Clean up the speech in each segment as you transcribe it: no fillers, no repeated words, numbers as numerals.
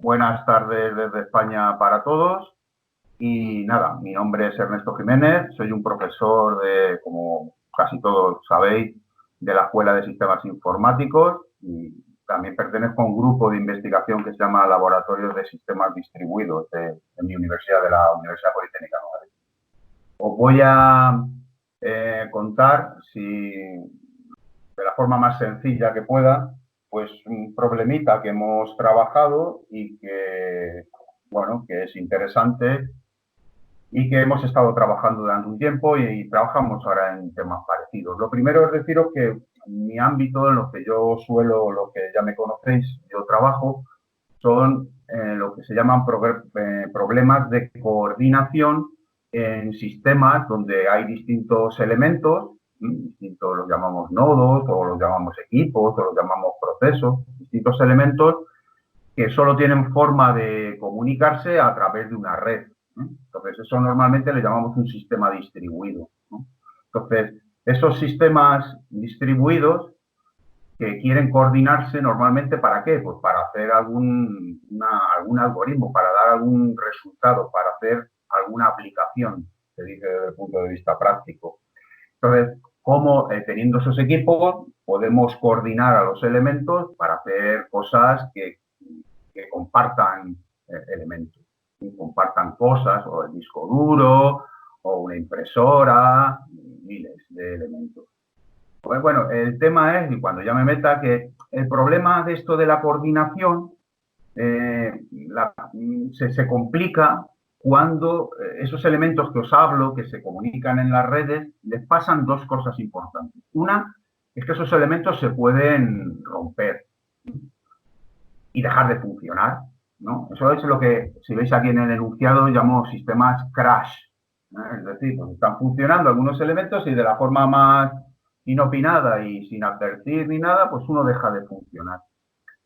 Buenas tardes desde España para todos. Y nada, mi nombre es Ernesto Jiménez, soy un profesor de, como casi todos sabéis, de la Escuela de Sistemas Informáticos y también pertenezco a un grupo de investigación que se llama Laboratorios de Sistemas Distribuidos de mi universidad, de la Universidad Politécnica de Madrid. Os voy a contar, si de la forma más sencilla que pueda, pues un problemita que hemos trabajado y que, bueno, que es interesante y que hemos estado trabajando durante un tiempo y trabajamos ahora en temas parecidos. Lo primero es deciros que mi ámbito, en lo que yo suelo, lo que ya me conocéis, yo trabajo, son lo que se llaman problemas de coordinación en sistemas donde hay distintos elementos, distintos los llamamos nodos, o los llamamos equipos, o los llamamos procesos, distintos elementos que solo tienen forma de comunicarse a través de una red. Entonces, eso normalmente le llamamos un sistema distribuido. Entonces, esos sistemas distribuidos que quieren coordinarse normalmente ¿para qué? Pues para hacer algún algoritmo, para dar algún resultado, para hacer alguna aplicación, se dice desde el punto de vista práctico. Entonces, ¿cómo teniendo esos equipos podemos coordinar a los elementos para hacer cosas que compartan elementos, que compartan cosas, o el disco duro, o una impresora, miles de elementos. Pues bueno, el tema es, y cuando ya me meta, que el problema de esto de la coordinación se complica cuando esos elementos que os hablo, que se comunican en las redes, les pasan dos cosas importantes. Una es que esos elementos se pueden romper y dejar de funcionar, ¿no? Eso es lo que, si veis aquí en el enunciado, llamo sistemas crash. Es decir, pues están funcionando algunos elementos y de la forma más inopinada y sin advertir ni nada, pues uno deja de funcionar.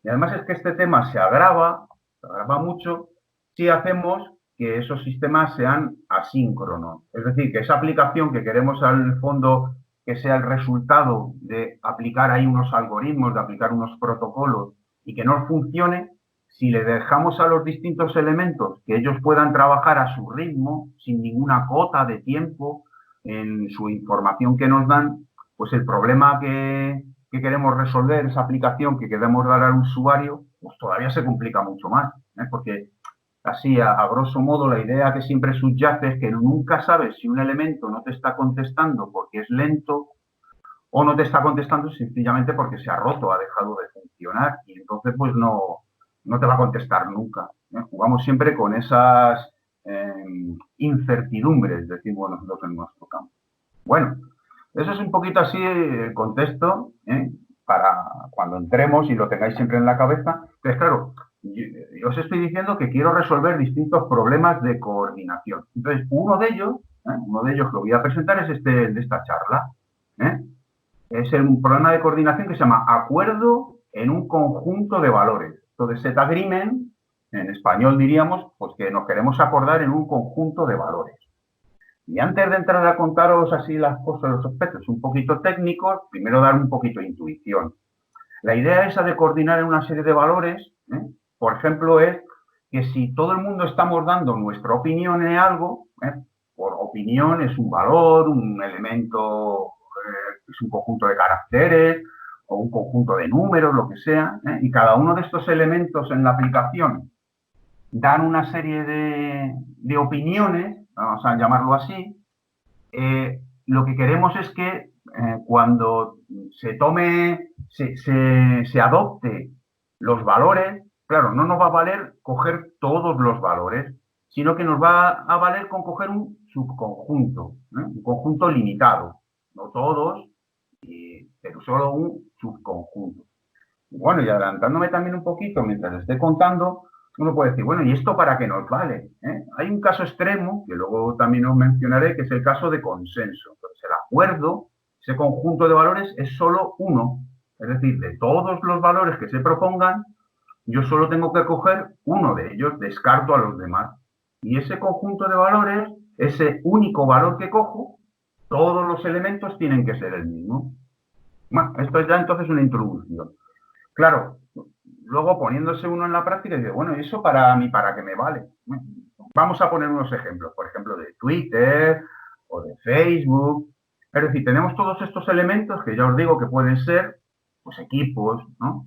Y además es que este tema se agrava mucho si hacemos que esos sistemas sean asíncronos. Es decir, que esa aplicación que queremos al fondo que sea el resultado de aplicar ahí unos algoritmos, de aplicar unos protocolos y que no funcione, si le dejamos a los distintos elementos que ellos puedan trabajar a su ritmo, sin ninguna cota de tiempo en su información que nos dan, pues el problema que queremos resolver, esa aplicación que queremos dar al usuario, pues todavía se complica mucho más, porque así, a grosso modo, la idea que siempre subyace es que nunca sabes si un elemento no te está contestando porque es lento o no te está contestando sencillamente porque se ha roto, ha dejado de funcionar y entonces pues no te va a contestar nunca. Jugamos siempre con esas incertidumbres, decimos nosotros en nuestro campo. Bueno, eso es un poquito así el contexto, para cuando entremos y lo tengáis siempre en la cabeza. Entonces, claro, yo os estoy diciendo que quiero resolver distintos problemas de coordinación. Entonces, uno de ellos que voy a presentar es este de esta charla. Es un problema de coordinación que se llama acuerdo en un conjunto de valores. Entonces, set agreement, en español diríamos, pues que nos queremos acordar en un conjunto de valores. Y antes de entrar a contaros así las cosas, los aspectos un poquito técnicos, primero dar un poquito de intuición. La idea esa de coordinar en una serie de valores, por ejemplo, es que si todo el mundo estamos dando nuestra opinión en algo, por opinión es un valor, un elemento, es un conjunto de caracteres o un conjunto de números, lo que sea, y cada uno de estos elementos en la aplicación dan una serie de opiniones, vamos a llamarlo así. Lo que queremos es que cuando se adopte los valores, claro, no nos va a valer coger todos los valores, sino que nos va a valer con coger un subconjunto, un conjunto limitado, no todos, pero solo un subconjunto. Bueno, y adelantándome también un poquito mientras esté contando, uno puede decir, bueno, ¿y esto para qué nos vale? Hay un caso extremo, que luego también os mencionaré, que es el caso de consenso. Entonces, el acuerdo, ese conjunto de valores, es solo uno. Es decir, de todos los valores que se propongan, yo solo tengo que coger uno de ellos, descarto a los demás. Y ese conjunto de valores, ese único valor que cojo, todos los elementos tienen que ser el mismo. Bueno, esto es ya entonces una introducción. Claro, luego poniéndose uno en la práctica, dice, bueno, ¿y eso para mí, para qué me vale? Vamos a poner unos ejemplos, por ejemplo, de Twitter o de Facebook. Es decir, tenemos todos estos elementos que ya os digo que pueden ser, pues, equipos, ¿no?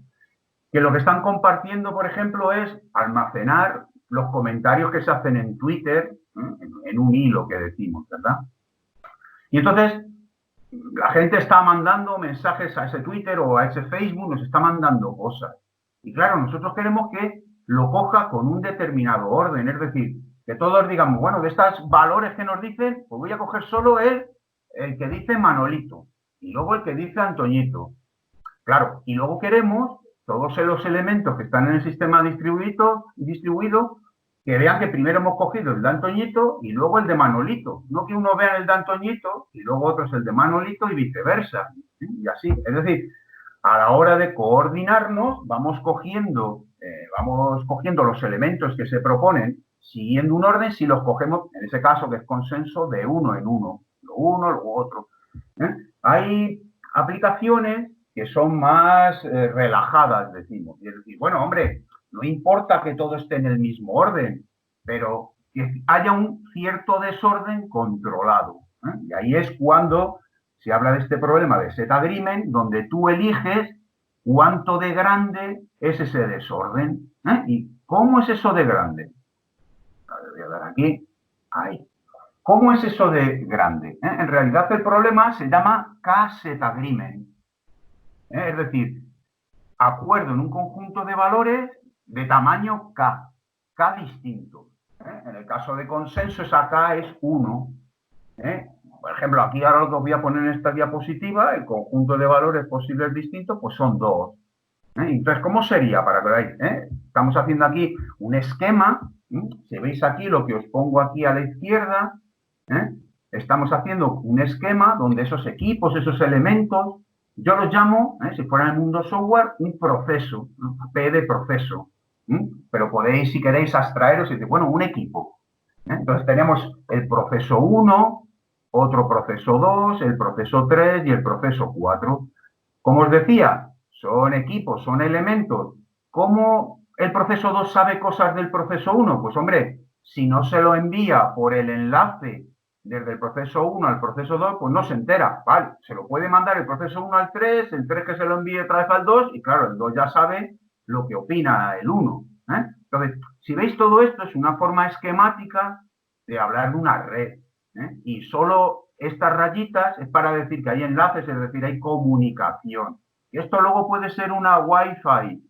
Que lo que están compartiendo, por ejemplo, es almacenar los comentarios que se hacen en Twitter, en un hilo que decimos, ¿verdad? Y entonces, la gente está mandando mensajes a ese Twitter o a ese Facebook, nos está mandando cosas. Y claro, nosotros queremos que lo coja con un determinado orden, es decir, que todos digamos, bueno, de estos valores que nos dicen, pues voy a coger solo el que dice Manolito y luego el que dice Antoñito. Claro, y luego queremos todos los elementos que están en el sistema distribuido que vean que primero hemos cogido el de Antoñito y luego el de Manolito. No que uno vea el de Antoñito y luego otro es el de Manolito y viceversa. Y así. Es decir, a la hora de coordinarnos, vamos cogiendo los elementos que se proponen siguiendo un orden si los cogemos, en ese caso que es consenso, de uno en uno. Lo uno, lo otro. Hay aplicaciones que son más relajadas, decimos. Y es decir, bueno, hombre, no importa que todo esté en el mismo orden, pero que haya un cierto desorden controlado. Y ahí es cuando se habla de este problema de set agreement, donde tú eliges cuánto de grande es ese desorden. ¿Y cómo es eso de grande? A ver, voy a dar aquí. Ahí. ¿Cómo es eso de grande? En realidad el problema se llama K-set agreement. Es decir, acuerdo en un conjunto de valores de tamaño K, K distinto. En el caso de consenso, esa K es 1. Por ejemplo, aquí ahora lo que os voy a poner en esta diapositiva, el conjunto de valores posibles distintos, pues son 2. Entonces, ¿cómo sería? Para que veáis, estamos haciendo aquí un esquema. Si veis aquí lo que os pongo aquí a la izquierda, estamos haciendo un esquema donde esos equipos, esos elementos, yo los llamo, si fuera en el mundo software, un proceso, P de proceso. Pero podéis, si queréis, abstraeros y decir, bueno, un equipo. Entonces tenemos el proceso 1, otro proceso 2, el proceso 3 y el proceso 4. Como os decía, son equipos, son elementos. ¿Cómo el proceso 2 sabe cosas del proceso 1? Pues, hombre, si no se lo envía por el enlace desde el proceso 1 al proceso 2, pues no se entera. Vale, se lo puede mandar el proceso 1 al 3, el 3 que se lo envíe otra vez al 2, y claro, el 2 ya sabe lo que opina el 1. Entonces, si veis todo esto, es una forma esquemática de hablar de una red. Y solo estas rayitas es para decir que hay enlaces, es decir, hay comunicación. Y esto luego puede ser una Wi-Fi,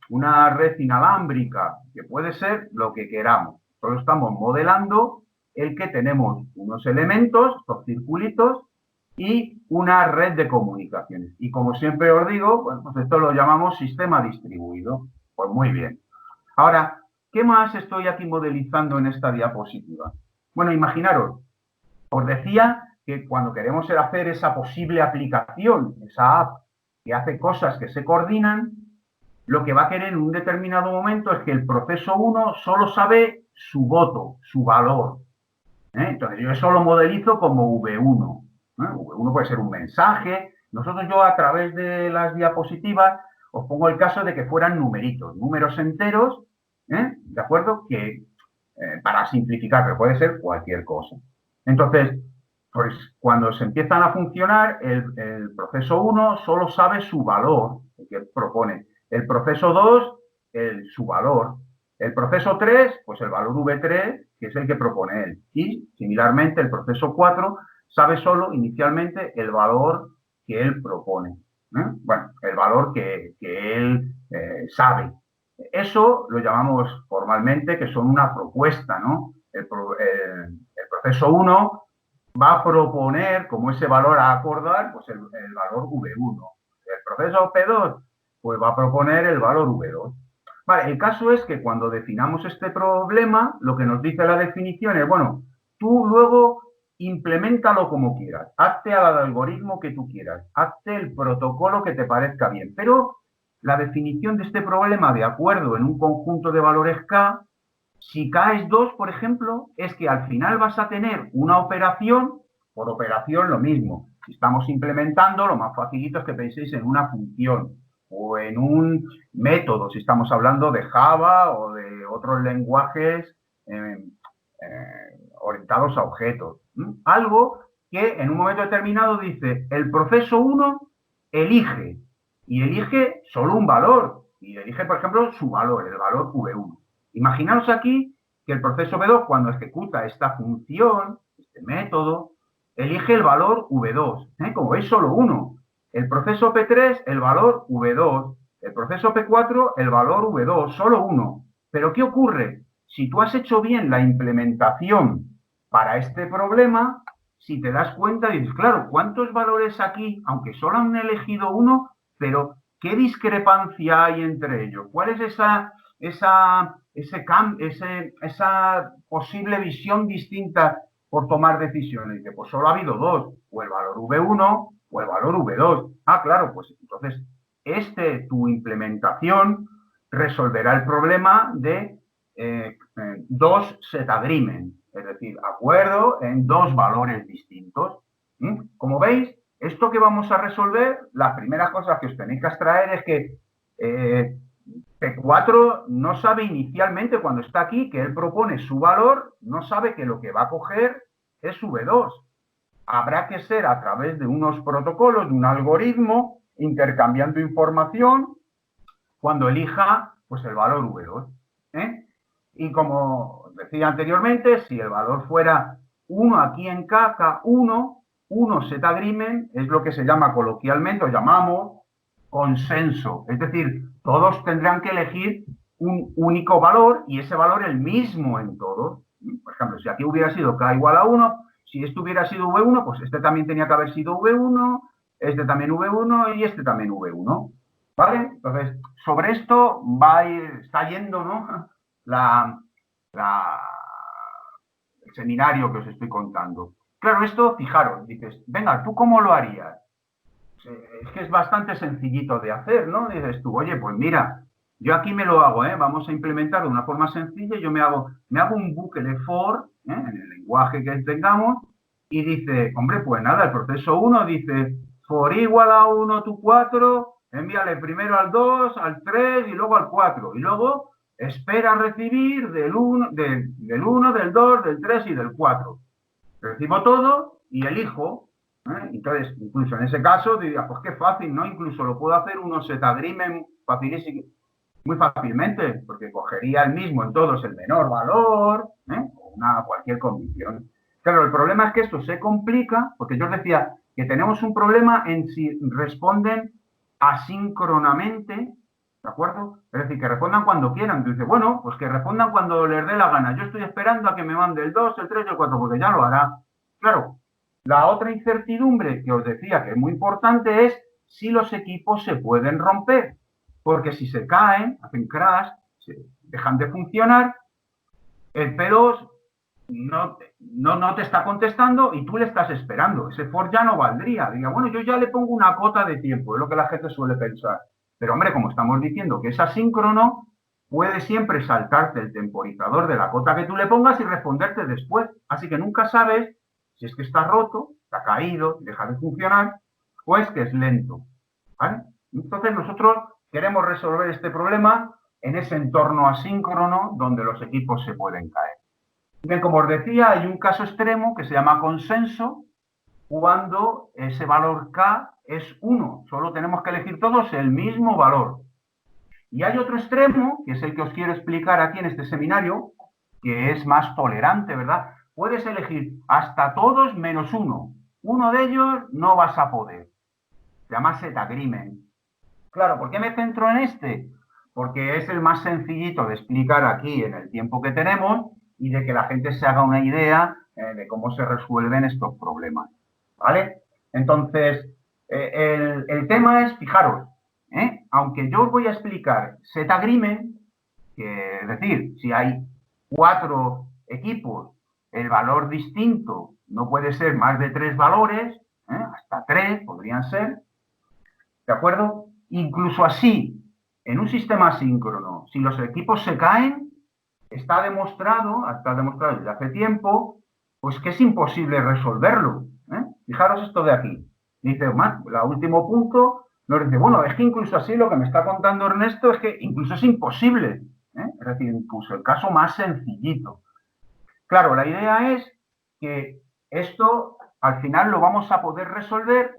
una red inalámbrica, que puede ser lo que queramos. Solo estamos modelando el que tenemos unos elementos, estos circulitos, y una red de comunicaciones. Y como siempre os digo, bueno, pues esto lo llamamos sistema distribuido. Pues muy bien. Ahora, ¿qué más estoy aquí modelizando en esta diapositiva? Bueno, imaginaros, os decía que cuando queremos hacer esa posible aplicación, esa app que hace cosas que se coordinan, lo que va a querer en un determinado momento es que el proceso 1 solo sabe su voto, su valor. Entonces yo eso lo modelizo como V1. V1 puede ser un mensaje. Yo a través de las diapositivas os pongo el caso de que fueran numeritos, números enteros, ¿de acuerdo? Que para simplificar, pero puede ser cualquier cosa. Entonces, pues cuando se empiezan a funcionar, el proceso 1 solo sabe su valor, el que propone. El proceso 2, su valor. El proceso 3, pues el valor V3, que es el que propone él. Y, similarmente, el proceso 4 sabe solo, inicialmente, el valor que él propone. Bueno, el valor que él sabe. Eso lo llamamos formalmente que son una propuesta, ¿no? El proceso 1 va a proponer como ese valor a acordar, pues el valor V1. El proceso P2, pues va a proponer el valor V2. Vale, el caso es que cuando definamos este problema, lo que nos dice la definición es, bueno, tú luego implementalo como quieras, hazte al algoritmo que tú quieras, hazte el protocolo que te parezca bien, pero la definición de este problema de acuerdo en un conjunto de valores K, si K es 2, por ejemplo, es que al final vas a tener una operación, por operación lo mismo. Si estamos implementando, lo más facilito es que penséis en una función. o en un método, si estamos hablando de Java o de otros lenguajes orientados a objetos. Algo que en un momento determinado dice, el proceso 1 elige, y elige solo un valor, y elige, por ejemplo, su valor, el valor V1. Imaginaos aquí que el proceso V2, cuando ejecuta esta función, este método, elige el valor V2. Como veis, solo uno. El proceso P3, el valor V2. El proceso P4, el valor V2, solo uno. Pero ¿qué ocurre? Si tú has hecho bien la implementación para este problema, si te das cuenta, dices, claro, ¿cuántos valores aquí? Aunque solo han elegido uno, pero ¿qué discrepancia hay entre ellos? ¿Cuál es esa posible visión distinta por tomar decisiones? Dice, pues solo ha habido dos, o el valor V1 o el valor V2. Ah, claro, pues entonces tu implementación resolverá el problema de dos set agreement, es decir, acuerdo en dos valores distintos. Como veis, esto que vamos a resolver, las primeras cosas que os tenéis que abstraer es que P4 no sabe inicialmente, cuando está aquí, que él propone su valor, no sabe que lo que va a coger es V2. Habrá que ser a través de unos protocolos, de un algoritmo, intercambiando información, cuando elija pues el valor V2. Y como decía anteriormente, si el valor fuera 1 aquí en K1, 1 set agreement es lo que se llama coloquialmente, o llamamos consenso. Es decir, todos tendrán que elegir un único valor y ese valor el mismo en todos. Por ejemplo, si aquí hubiera sido K igual a 1, si esto hubiera sido V1, pues este también tenía que haber sido V1, este también V1 y este también V1. ¿Vale? Entonces, sobre esto está yendo, ¿no? El seminario que os estoy contando. Claro, esto, fijaros, dices, venga, ¿tú cómo lo harías? Es que es bastante sencillito de hacer, ¿no? Dices tú, oye, pues mira, yo aquí me lo hago, vamos a implementar de una forma sencilla, yo me hago un bucle for, en el lenguaje que tengamos, y dice, hombre, pues nada, el proceso 1 dice, for igual a 1 to 4, envíale primero al 2, al 3 y luego al 4, y luego espera recibir del 1, del 2, del 3 y del 4. Recibo todo y elijo. Entonces, incluso en ese caso, diría, pues qué fácil, ¿no? Incluso lo puedo hacer unos set agreement muy fácilmente, porque cogería el mismo en todos el menor valor, o cualquier condición. Claro, el problema es que esto se complica, porque yo os decía que tenemos un problema en si responden asíncronamente, ¿de acuerdo? Es decir, que respondan cuando quieran. Dice, bueno, pues que respondan cuando les dé la gana. Yo estoy esperando a que me mande el 2, el 3 y el 4, porque ya lo hará. Claro, la otra incertidumbre que os decía que es muy importante es si los equipos se pueden romper. Porque si se caen, hacen crash, dejan de funcionar, el P2 no te está contestando y tú le estás esperando. Ese for ya no valdría. Diga, bueno, yo ya le pongo una cota de tiempo, es lo que la gente suele pensar. Pero, hombre, como estamos diciendo que es asíncrono, puede siempre saltarte el temporizador de la cota que tú le pongas y responderte después. Así que nunca sabes si es que está roto, está caído, deja de funcionar, o es que es lento. ¿Vale? Entonces, nosotros queremos resolver este problema en ese entorno asíncrono donde los equipos se pueden caer. Bien, como os decía, hay un caso extremo que se llama consenso, cuando ese valor K es 1. Solo tenemos que elegir todos el mismo valor. Y hay otro extremo, que es el que os quiero explicar aquí en este seminario, que es más tolerante, ¿verdad? Puedes elegir hasta todos menos uno. Uno de ellos no vas a poder. Se llama set agreement. Claro, ¿por qué me centro en este? Porque es el más sencillito de explicar aquí en el tiempo que tenemos y de que la gente se haga una idea de cómo se resuelven estos problemas. ¿Vale? Entonces, el tema es, fijaros, aunque yo os voy a explicar set agreement, que es decir, si hay 4 equipos, el valor distinto no puede ser más de 3 valores, hasta 3 podrían ser, ¿de acuerdo? Incluso así, en un sistema asíncrono, si los equipos se caen, está demostrado desde hace tiempo, pues que es imposible resolverlo. Fijaros esto de aquí. Dice, el último punto, nos dice, bueno, es que incluso así lo que me está contando Ernesto es que incluso es imposible, ¿eh? Es decir, incluso el caso más sencillito. Claro, la idea es que esto al final lo vamos a poder resolver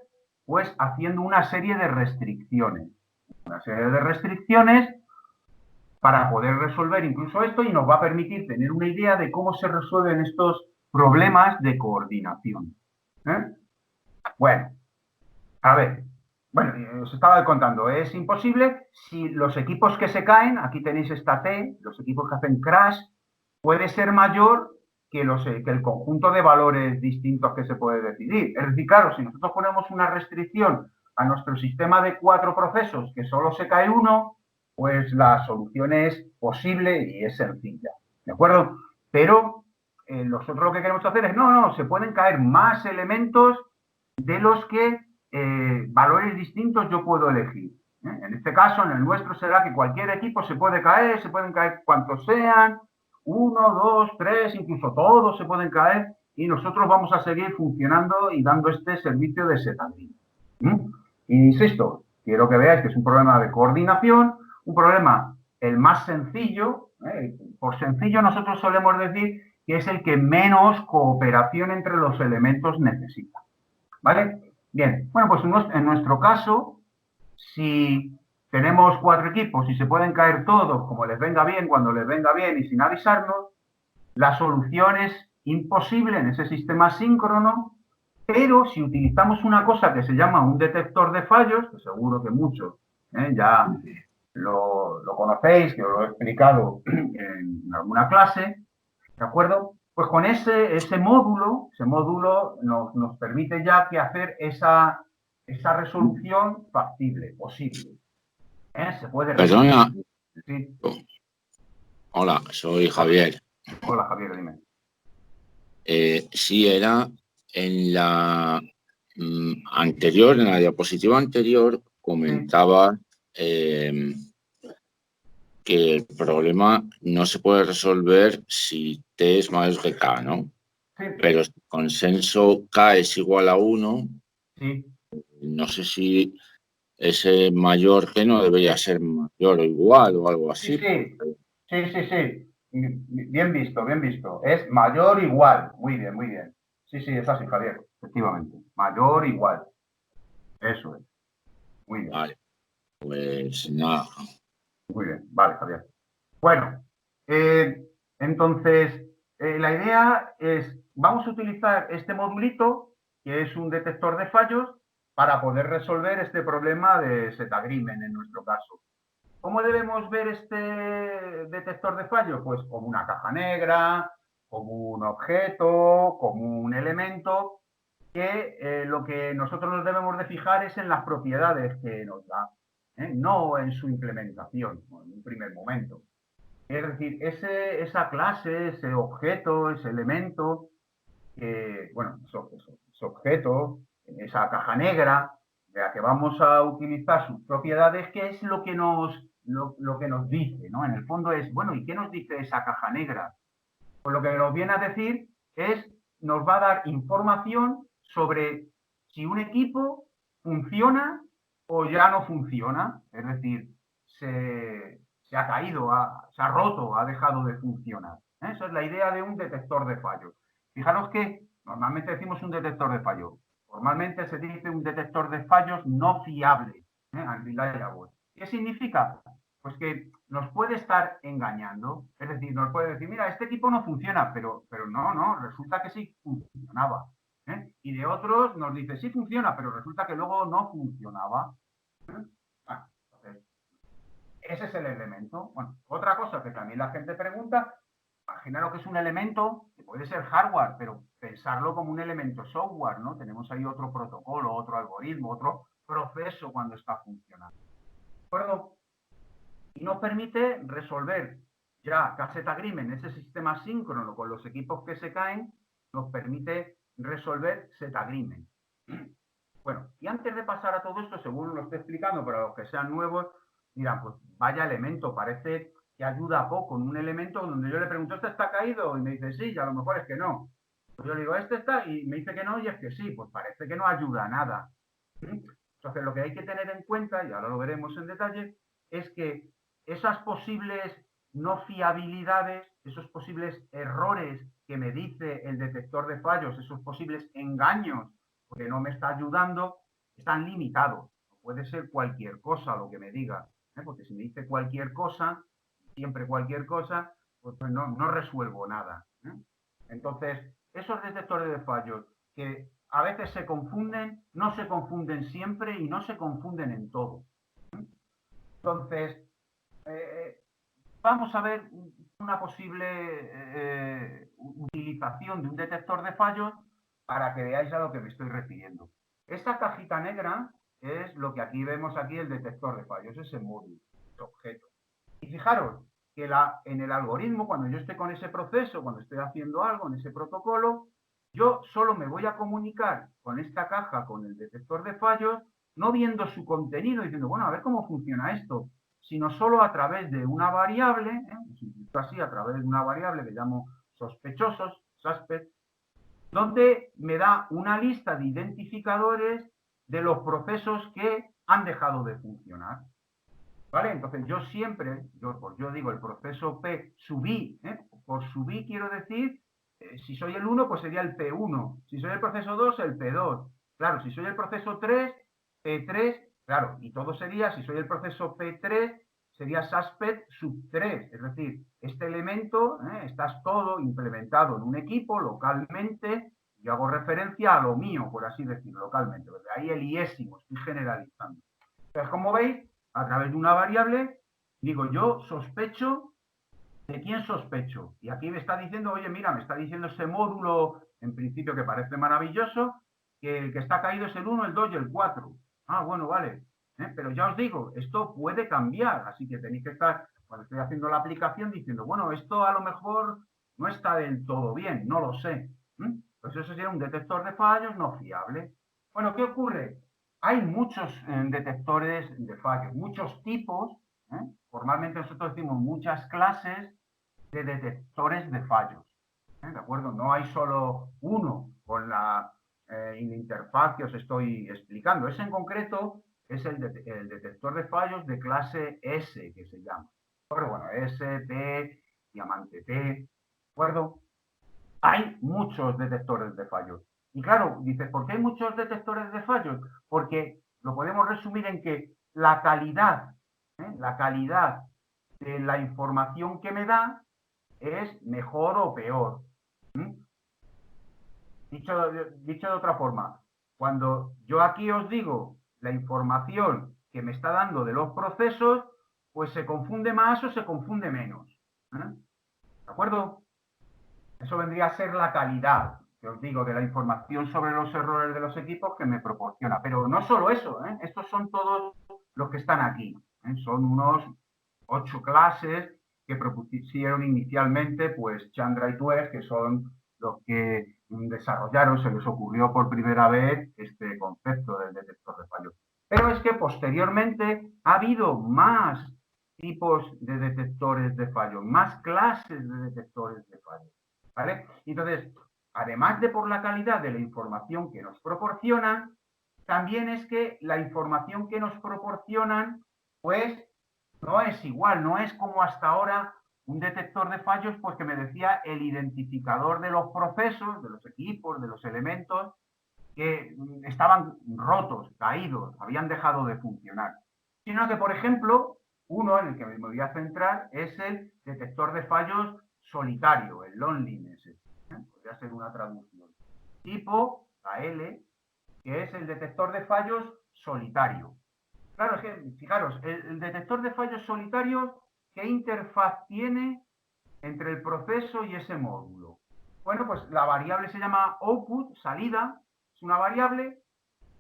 pues haciendo una serie de restricciones. Una serie de restricciones para poder resolver incluso esto y nos va a permitir tener una idea de cómo se resuelven estos problemas de coordinación. ¿Eh? Bueno, a ver, bueno, os estaba contando, es imposible si los equipos que se caen, aquí tenéis esta T, los equipos que hacen crash, puede ser mayor que el conjunto de valores distintos que se puede decidir. Es decir, claro, si nosotros ponemos una restricción a nuestro sistema de 4 procesos que solo se cae uno, pues la solución es posible y es sencilla. ¿De acuerdo? Pero nosotros lo que queremos hacer es, no, se pueden caer más elementos de los que valores distintos yo puedo elegir. En este caso, en el nuestro, será que cualquier equipo se puede caer, se pueden caer cuantos sean, 1, 2, 3, incluso todos se pueden caer y nosotros vamos a seguir funcionando y dando este servicio de setadín. Insisto, quiero que veáis que es un problema de coordinación, un problema el más sencillo, por sencillo nosotros solemos decir que es el que menos cooperación entre los elementos necesita. ¿Vale? Bien, bueno, pues en nuestro caso, si tenemos 4 equipos y se pueden caer todos como les venga bien, cuando les venga bien y sin avisarnos, la solución es imposible en ese sistema síncrono, pero si utilizamos una cosa que se llama un detector de fallos, que seguro que muchos ya lo conocéis, que os lo he explicado en alguna clase, ¿de acuerdo? Pues con ese módulo nos permite ya que hacer esa resolución factible, posible. Se puede resolver. Perdona. Sí. Hola, soy Javier. Hola, Javier, dime. Sí, era en la anterior, en la diapositiva anterior, comentaba que el problema no se puede resolver si T es mayor que K, ¿no? Sí. Pero si el consenso K es igual a 1, sí. No sé si ese mayor que no debería ser mayor o igual o algo así. Sí. Bien visto, bien visto. Es mayor o igual. Muy bien, muy bien. Sí, es así, Javier. Efectivamente. Mayor o igual. Eso es. Muy bien. Vale. Pues nada. Muy bien. Vale, Javier. Bueno, entonces, la idea es, vamos a utilizar este modulito, que es un detector de fallos, para poder resolver este problema de setagreement en nuestro caso. ¿Cómo debemos ver este detector de fallos? Pues como una caja negra, como un objeto, como un elemento, que lo que nosotros nos debemos de fijar es en las propiedades que nos da, no en su implementación, en un primer momento. Es decir, esa clase, ese objeto, ese elemento, bueno, ese objeto, esa caja negra, de la que vamos a utilizar sus propiedades, ¿qué es lo que lo que nos dice? ¿No? En el fondo es, bueno, ¿y qué nos dice esa caja negra? Pues lo que nos viene a decir es, nos va a dar información sobre si un equipo funciona o ya no funciona. Es decir, se ha caído, se ha roto, ha dejado de funcionar. Esa es la idea de un detector de fallos. Fijaros que normalmente decimos un detector de fallos. Formalmente se dice un detector de fallos no fiable, unreliable. ¿Qué significa? Pues que nos puede estar engañando. Es decir, nos puede decir, mira, este equipo no funciona, pero no, resulta que sí funcionaba. Y de otros nos dice, sí funciona, pero resulta que luego no funcionaba. Entonces, ese es el elemento. Bueno, otra cosa que también la gente pregunta, imaginaros que es un elemento que puede ser hardware, pero pensarlo como un elemento software, ¿no? Tenemos ahí otro protocolo, otro algoritmo, otro proceso cuando está funcionando. ¿De acuerdo? Y nos permite resolver ya Cassette Agreement, ese sistema síncrono con los equipos que se caen, nos permite resolver Set Agreement. Bueno, y antes de pasar a todo esto, según lo estoy explicando, para los que sean nuevos, dirán, pues vaya elemento, parece que ayuda poco en un elemento donde yo le pregunto, ¿este está caído? Y me dice, sí, y a lo mejor es que no. Pues yo le digo, ¿este está? Y me dice que no, y es que sí, pues parece que no ayuda a nada. Entonces, lo que hay que tener en cuenta, y ahora lo veremos en detalle, es que esas posibles no fiabilidades, esos posibles errores que me dice el detector de fallos, esos posibles engaños, porque no me está ayudando, están limitados. Puede ser cualquier cosa lo que me diga, porque si me dice cualquier cosa, siempre cualquier cosa, pues no resuelvo nada. Entonces, esos detectores de fallos que a veces se confunden, no se confunden siempre y no se confunden en todo. Entonces, vamos a ver una posible utilización de un detector de fallos para que veáis a lo que me estoy refiriendo. Esta cajita negra es lo que aquí vemos aquí el detector de fallos, ese módulo, ese objeto. Y fijaros que en el algoritmo, cuando yo esté con ese proceso, cuando estoy haciendo algo en ese protocolo, yo solo me voy a comunicar con esta caja, con el detector de fallos, no viendo su contenido, diciendo, bueno, a ver cómo funciona esto, sino solo a través de una variable, así, a través de una variable que llamo sospechosos, suspect, donde me da una lista de identificadores de los procesos que han dejado de funcionar. ¿Vale? Entonces yo siempre, yo digo el proceso P sub i, por sub i quiero decir, si soy el 1, pues sería el P1, si soy el proceso 2, el P2, claro, si soy el proceso 3, P3, claro, y todo sería, si soy el proceso P3, sería suspect sub 3, es decir, este elemento, estás todo implementado en un equipo localmente, yo hago referencia a lo mío, por así decirlo, localmente, desde ahí el iésimo, estoy generalizando. Entonces, como veis, a través de una variable, digo yo sospecho, ¿de quién sospecho? Y aquí me está diciendo, oye, mira, me está diciendo ese módulo, en principio que parece maravilloso, que el que está caído es el 1, el 2 y el 4. Ah, bueno, vale. Pero ya os digo, esto puede cambiar, así que tenéis que estar, cuando estoy haciendo la aplicación, diciendo, bueno, esto a lo mejor no está del todo bien, no lo sé. Pues eso sería un detector de fallos no fiable. Bueno, ¿qué ocurre? Hay muchos detectores de fallos, muchos tipos. Formalmente nosotros decimos muchas clases de detectores de fallos. ¿De acuerdo? No hay solo uno con la interfaz que os estoy explicando. Ese en concreto es el detector de fallos de clase S, que se llama. Pero bueno, S, T, diamante T, ¿de acuerdo? Hay muchos detectores de fallos. Y claro, dices, ¿por qué hay muchos detectores de fallos? Porque lo podemos resumir en que la calidad de la información que me da es mejor o peor. Dicho de otra forma, cuando yo aquí os digo la información que me está dando de los procesos, pues se confunde más o se confunde menos. ¿De acuerdo? Eso vendría a ser la calidad, que os digo, de la información sobre los errores de los equipos que me proporciona. Pero no solo eso, estos son todos los que están aquí. Son unos 8 clases que propusieron inicialmente pues Chandra y Tuer, que son los que desarrollaron, se les ocurrió por primera vez este concepto del detector de fallos. Pero es que posteriormente ha habido más tipos de detectores de fallos, más clases de detectores de fallos. ¿Vale? Entonces, además de por la calidad de la información que nos proporcionan, también es que la información que nos proporcionan, pues, no es igual, no es como hasta ahora un detector de fallos, pues que me decía el identificador de los procesos, de los equipos, de los elementos que estaban rotos, caídos, habían dejado de funcionar. Sino que, por ejemplo, uno en el que me voy a centrar es el detector de fallos solitario, el loneliness. Podría ser una traducción. Tipo, la L, que es el detector de fallos solitario. Claro, es que, fijaros, el detector de fallos solitarios, ¿qué interfaz tiene entre el proceso y ese módulo? Bueno, pues la variable se llama output, salida, es una variable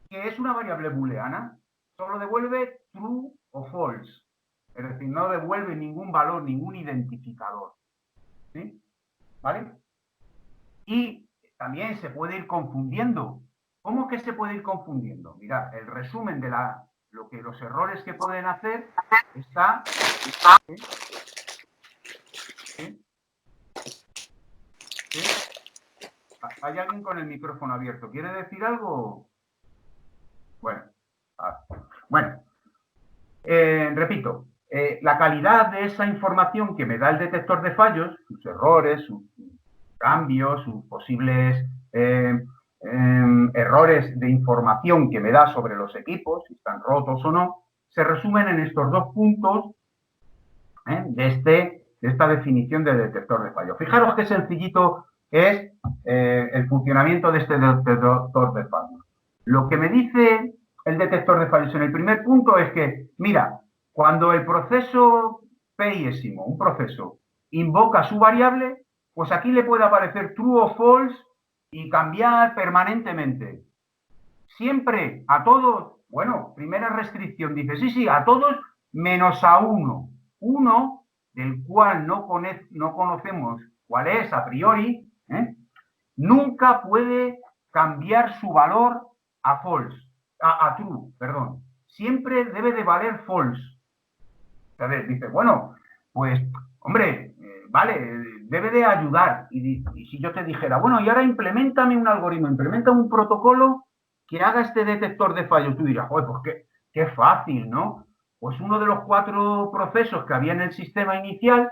que es una variable booleana, solo devuelve true o false, es decir, no devuelve ningún valor, ningún identificador. ¿Sí? ¿Vale? Y también se puede ir confundiendo. ¿Cómo que se puede ir confundiendo? Mirad, el resumen de los errores que pueden hacer está... ¿sí? ¿Sí? ¿Sí? Hay alguien con el micrófono abierto. ¿Quiere decir algo? Bueno, repito, la calidad de esa información que me da el detector de fallos, sus errores, sus cambios, sus posibles errores de información que me da sobre los equipos, si están rotos o no, se resumen en estos dos puntos de esta definición de detector de fallos. Fijaros qué sencillito es el funcionamiento de este detector de fallos. Lo que me dice el detector de fallos en el primer punto es que, mira, cuando el proceso PIésimo, un proceso, invoca su variable, pues aquí le puede aparecer true o false y cambiar permanentemente. Siempre, a todos, bueno, primera restricción, dice, sí, a todos menos a uno. Uno, del cual no conocemos cuál es a priori, nunca puede cambiar su valor a false, a true, perdón. Siempre debe de valer false. Entonces dice, bueno, pues, hombre, vale, debe de ayudar. Y si yo te dijera, bueno, y ahora implementame un algoritmo, implementa un protocolo que haga este detector de fallos, tú dirás, joder, pues qué fácil, ¿no? Pues uno de los 4 procesos que había en el sistema inicial,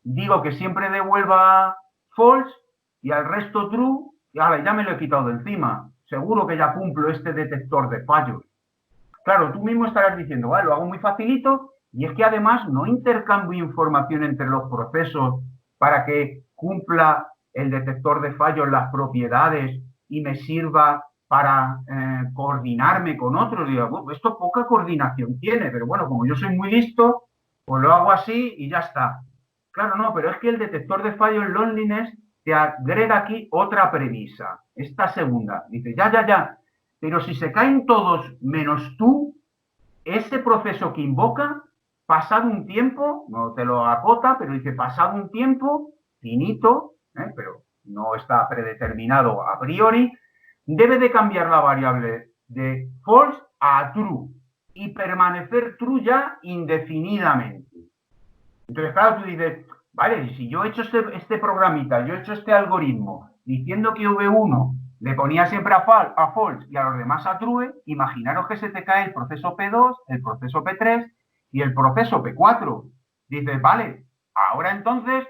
digo que siempre devuelva false y al resto true, y ahora ya me lo he quitado de encima. Seguro que ya cumplo este detector de fallos. Claro, tú mismo estarás diciendo, vale, lo hago muy facilito, y es que además no intercambio información entre los procesos para que cumpla el detector de fallos las propiedades y me sirva para coordinarme con otros. Digo, bueno, esto poca coordinación tiene, pero bueno, como yo soy muy listo, pues lo hago así y ya está. Claro, no, pero es que el detector de fallos loneliness te agrega aquí otra premisa, esta segunda. Dice, ya, pero si se caen todos menos tú, ese proceso que invoca, pasado un tiempo, no te lo acota, pero dice pasado un tiempo finito, pero no está predeterminado a priori, debe de cambiar la variable de false a true y permanecer true ya indefinidamente. Entonces, claro, tú dices, vale, si yo he hecho este programita, yo he hecho este algoritmo diciendo que V1 le ponía siempre a false y a los demás a true, imaginaros que se te cae el proceso P2, el proceso P3 y el proceso P4. Dices, vale, ahora entonces,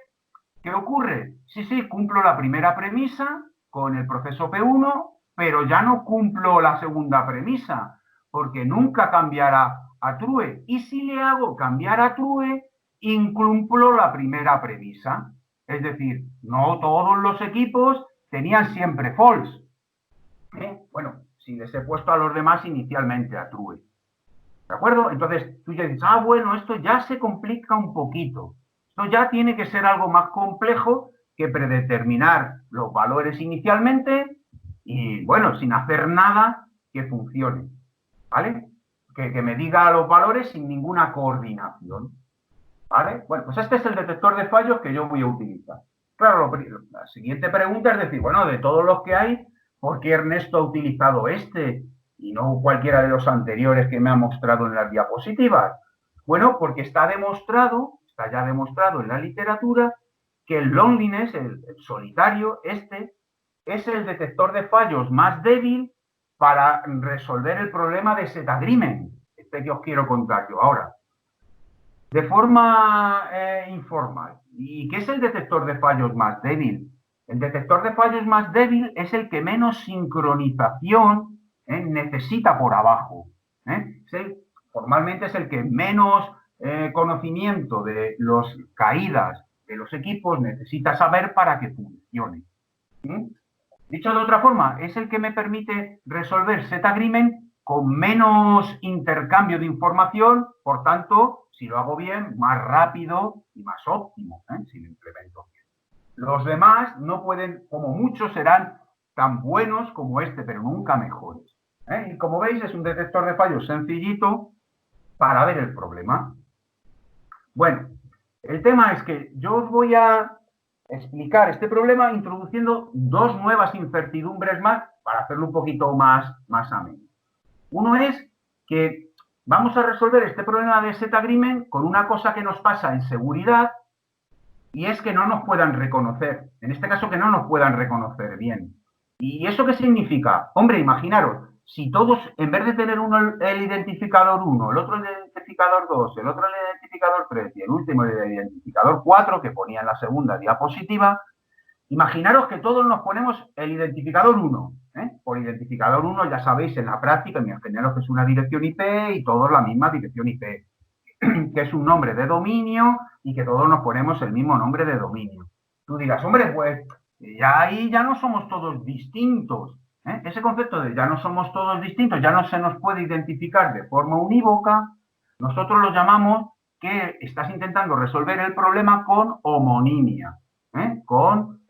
¿qué ocurre? Sí, cumplo la primera premisa con el proceso P1, pero ya no cumplo la segunda premisa, porque nunca cambiará a true. Y si le hago cambiar a true, incumplo la primera premisa. Es decir, no todos los equipos tenían siempre false. Bueno, si les he puesto a los demás inicialmente a true. ¿De acuerdo? Entonces tú ya dices, bueno, esto ya se complica un poquito. Esto ya tiene que ser algo más complejo que predeterminar los valores inicialmente y, bueno, sin hacer nada que funcione. ¿Vale? Que me diga los valores sin ninguna coordinación. ¿Vale? Bueno, pues este es el detector de fallos que yo voy a utilizar. Claro, la siguiente pregunta es decir, bueno, de todos los que hay, ¿por qué Ernesto ha utilizado este y no cualquiera de los anteriores que me ha mostrado en las diapositivas? Bueno, porque está ya demostrado en la literatura que el loneliness, el solitario, es el detector de fallos más débil para resolver el problema de set agreement, este que os quiero contar yo ahora. De forma informal. ¿Y qué es el detector de fallos más débil? El detector de fallos más débil es el que menos sincronización necesita por abajo. Formalmente es el que menos conocimiento de las caídas de los equipos necesita saber para que funcione. Dicho de otra forma, es el que me permite resolver set agreement con menos intercambio de información, por tanto, si lo hago bien, más rápido y más óptimo, si lo implemento bien. Los demás no pueden, como muchos, serán tan buenos como este, pero nunca mejores. Y como veis, es un detector de fallos sencillito para ver el problema. Bueno, el tema es que yo os voy a explicar este problema introduciendo 2 nuevas incertidumbres más para hacerlo un poquito más ameno. Uno es que vamos a resolver este problema de set agreement con una cosa que nos pasa en seguridad y es que no nos puedan reconocer. En este caso, que no nos puedan reconocer bien. ¿Y eso qué significa? Hombre, imaginaros, si todos, en vez de tener uno el identificador 1, el otro el identificador 2, el otro el identificador 3 y el último el identificador 4, que ponía en la segunda diapositiva, imaginaros que todos nos ponemos el identificador 1. Por identificador 1, ya sabéis, en la práctica, imaginaros que es una dirección IP y todos la misma dirección IP, que es un nombre de dominio y que todos nos ponemos el mismo nombre de dominio. Tú dirás, hombre, pues ya ahí ya no somos todos distintos. Ese concepto de ya no somos todos distintos, ya no se nos puede identificar de forma unívoca, nosotros lo llamamos que estás intentando resolver el problema con homonimia, con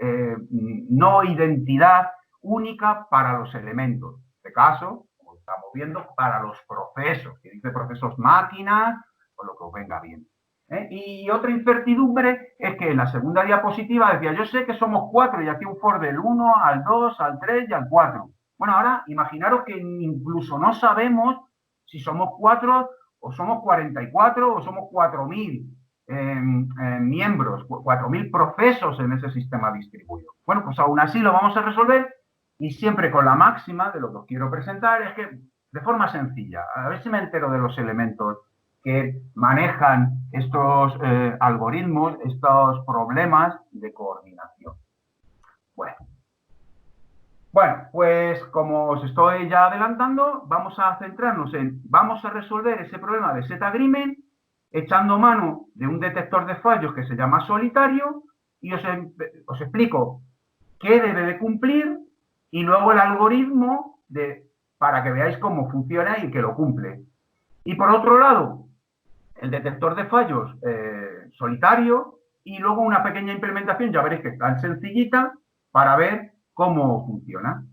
no identidad única para los elementos. En este caso, como estamos viendo, para los procesos, que dice procesos máquinas, o lo que os venga bien. Y otra incertidumbre es que en la segunda diapositiva decía, yo sé que somos 4 y hacía un for del 1 al 2, al 3 y al 4. Bueno, ahora imaginaros que incluso no sabemos si somos 4 o somos 44 o somos 4.000 miembros, 4.000 procesos en ese sistema distribuido. Bueno, pues aún así lo vamos a resolver y siempre con la máxima de lo que os quiero presentar es que de forma sencilla, a ver si me entero de los elementos que manejan estos algoritmos, estos problemas de coordinación. Bueno, pues como os estoy ya adelantando, vamos a centrarnos vamos a resolver ese problema de Z-Agreement echando mano de un detector de fallos que se llama solitario y os explico qué debe de cumplir y luego el algoritmo para que veáis cómo funciona y que lo cumple. Y por otro lado, el detector de fallos solitario y luego una pequeña implementación, ya veréis que es tan sencillita, para ver cómo funciona.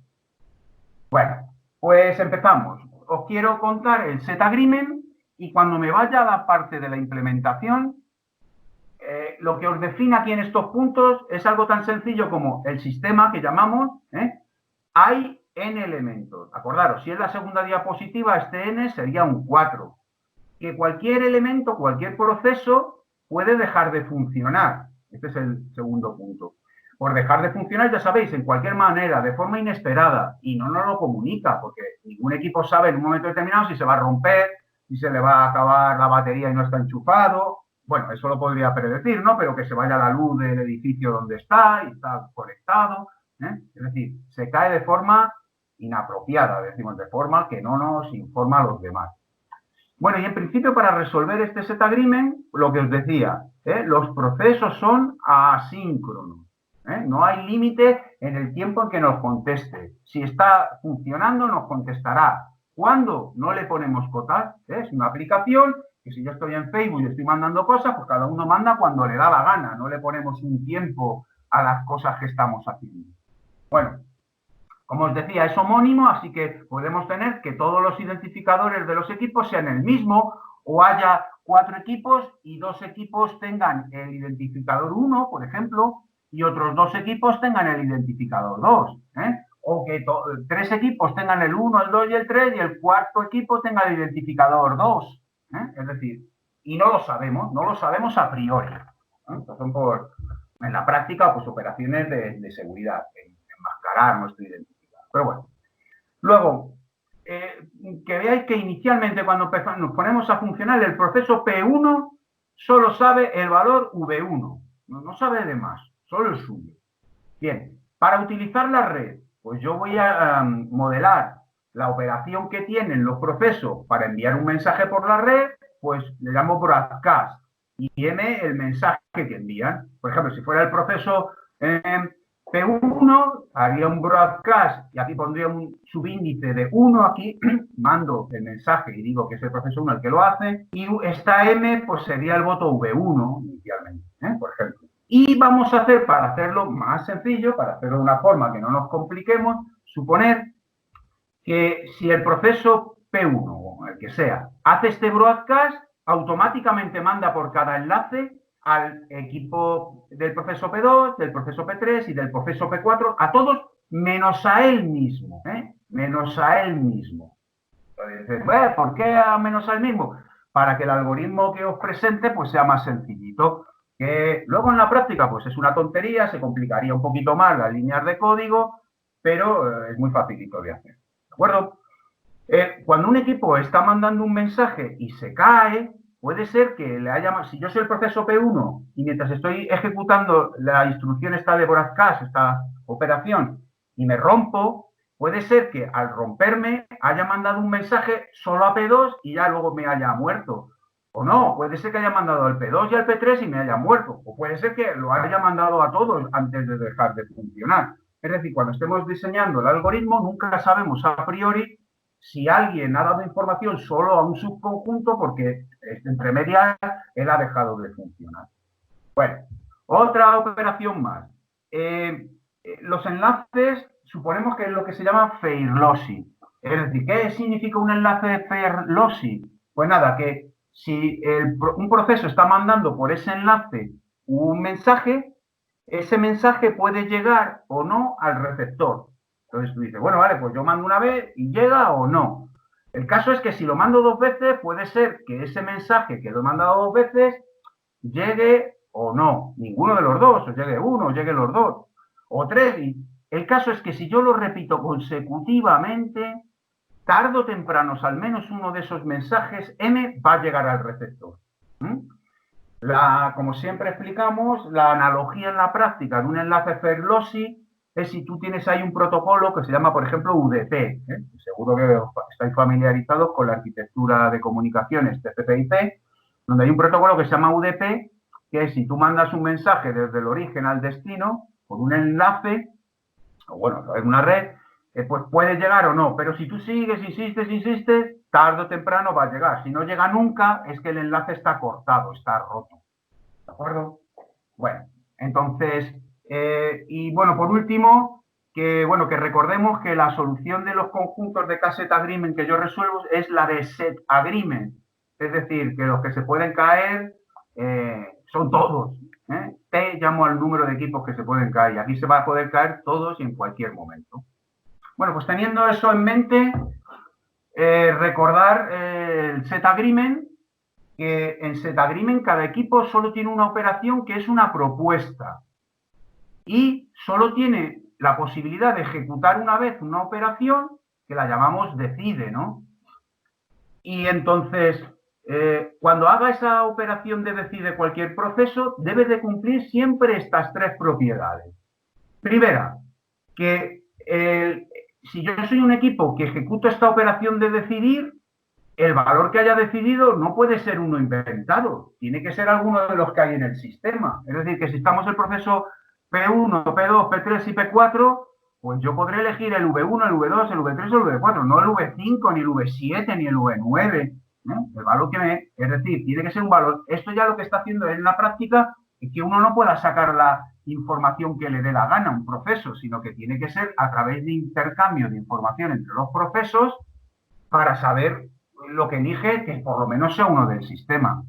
Bueno, pues empezamos. Os quiero contar el Z-Agreement y cuando me vaya a la parte de la implementación, lo que os define aquí en estos puntos es algo tan sencillo como el sistema que llamamos, hay n elementos. Acordaros, si es la segunda diapositiva, este n sería un 4. Que cualquier elemento, cualquier proceso puede dejar de funcionar. Este es el segundo punto. Por dejar de funcionar, ya sabéis, en cualquier manera, de forma inesperada, y no nos lo comunica, porque ningún equipo sabe en un momento determinado si se va a romper, si se le va a acabar la batería y no está enchufado. Bueno, eso lo podría predecir, ¿no? Pero que se vaya la luz del edificio donde está y está conectado. Es decir, se cae de forma inapropiada, decimos, de forma que no nos informa a los demás. Bueno, y en principio para resolver este Z-Agreement, lo que os decía, los procesos son asíncronos. No hay límite en el tiempo en que nos conteste. Si está funcionando, nos contestará. ¿Cuándo? No le ponemos cotas. Es una aplicación que si yo estoy en Facebook y estoy mandando cosas, pues cada uno manda cuando le da la gana. No le ponemos un tiempo a las cosas que estamos haciendo. Bueno, como os decía, es homónimo, así que podemos tener que todos los identificadores de los equipos sean el mismo o haya 4 equipos y 2 equipos tengan el identificador 1, por ejemplo, y otros 2 equipos tengan el identificador 2. O que 3 equipos tengan el 1, el 2 y el 3 y el cuarto equipo tenga el identificador 2. Es decir, y no lo sabemos a priori. Son en la práctica, pues operaciones de seguridad, enmascarar nuestro identificador. Pero bueno. Luego, que veáis que inicialmente cuando nos ponemos a funcionar, el proceso P1 solo sabe el valor V1. No sabe de más, solo el suyo. Bien, para utilizar la red, pues yo voy a modelar la operación que tienen los procesos para enviar un mensaje por la red, pues le llamo broadcast y tiene el mensaje que envían. Por ejemplo, si fuera el proceso P1, haría un broadcast y aquí pondría un subíndice de 1 aquí, mando el mensaje y digo que es el proceso 1 el que lo hace, y esta M pues sería el voto V1 inicialmente, por ejemplo. Y vamos a hacer, para hacerlo más sencillo, para hacerlo de una forma que no nos compliquemos, suponer que si el proceso P1, o el que sea, hace este broadcast, automáticamente manda por cada enlace al equipo del proceso P2, del proceso P3 y del proceso P4, a todos menos a él mismo, menos a él mismo. ¿Por qué a menos a él mismo? Para que el algoritmo que os presente pues sea más sencillito. Que luego en la práctica pues es una tontería, se complicaría un poquito más las líneas de código, pero es muy facilito de hacer. ¿De acuerdo? Cuando un equipo está mandando un mensaje y se cae, puede ser que le haya... Si yo soy el proceso P1 y mientras estoy ejecutando la instrucción esta de broadcast, esta operación, y me rompo, puede ser que al romperme haya mandado un mensaje solo a P2 y ya luego me haya muerto. O no, puede ser que haya mandado al P2 y al P3 y me haya muerto. O puede ser que lo haya mandado a todos antes de dejar de funcionar. Es decir, cuando estemos diseñando el algoritmo, nunca sabemos a priori si alguien ha dado información solo a un subconjunto porque entre medias él ha dejado de funcionar. Bueno, otra operación más. Los enlaces, suponemos que es lo que se llama fair lossy. Es decir, ¿qué significa un enlace de fair lossy? Pues nada, que si un proceso está mandando por ese enlace un mensaje, ese mensaje puede llegar o no al receptor. Entonces tú dices, bueno, vale, pues yo mando una vez y llega o no. El caso es que si lo mando 2 veces, puede ser que ese mensaje que lo he mandado 2 veces llegue o no. Ninguno de los dos, o llegue uno, o llegue los dos, o 3. Y el caso es que si yo lo repito consecutivamente, tarde o temprano, al menos uno de esos mensajes M va a llegar al receptor. Como siempre explicamos, la analogía en la práctica de un enlace fair lossy es si tú tienes ahí un protocolo que se llama, por ejemplo, UDP. Seguro que estáis familiarizados con la arquitectura de comunicaciones TCP/IP, donde hay un protocolo que se llama UDP, que es si tú mandas un mensaje desde el origen al destino por un enlace, o bueno, en una red, pues puede llegar o no, pero si tú sigues, insistes, tarde o temprano va a llegar. Si no llega nunca, es que el enlace está cortado, está roto. ¿De acuerdo? Bueno, entonces, y bueno, por último, que recordemos que la solución de los conjuntos de cassette agreement que yo resuelvo es la de set agreement. Es decir, que los que se pueden caer son todos. T llamo al número de equipos que se pueden caer. Y aquí se va a poder caer todos y en cualquier momento. Bueno, pues teniendo eso en mente, recordar el set agreement, que en set agreement cada equipo solo tiene una operación que es una propuesta y solo tiene la posibilidad de ejecutar una vez una operación que la llamamos decide, ¿no? Y entonces, cuando haga esa operación de decide cualquier proceso, debe de cumplir siempre estas 3 propiedades. Primera, que si yo soy un equipo que ejecuta esta operación de decidir, el valor que haya decidido no puede ser uno inventado, tiene que ser alguno de los que hay en el sistema. Es decir, que si estamos en el proceso P1, P2, P3 y P4, pues yo podré elegir el V1, el V2, el V3 o el V4, no el V5, ni el V7, ni el V9. El valor que es decir, tiene que ser un valor. Esto ya lo que está haciendo en la práctica es que uno no pueda sacar la información que le dé la gana a un proceso, sino que tiene que ser a través de intercambio de información entre los procesos para saber lo que elige, que por lo menos sea uno del sistema.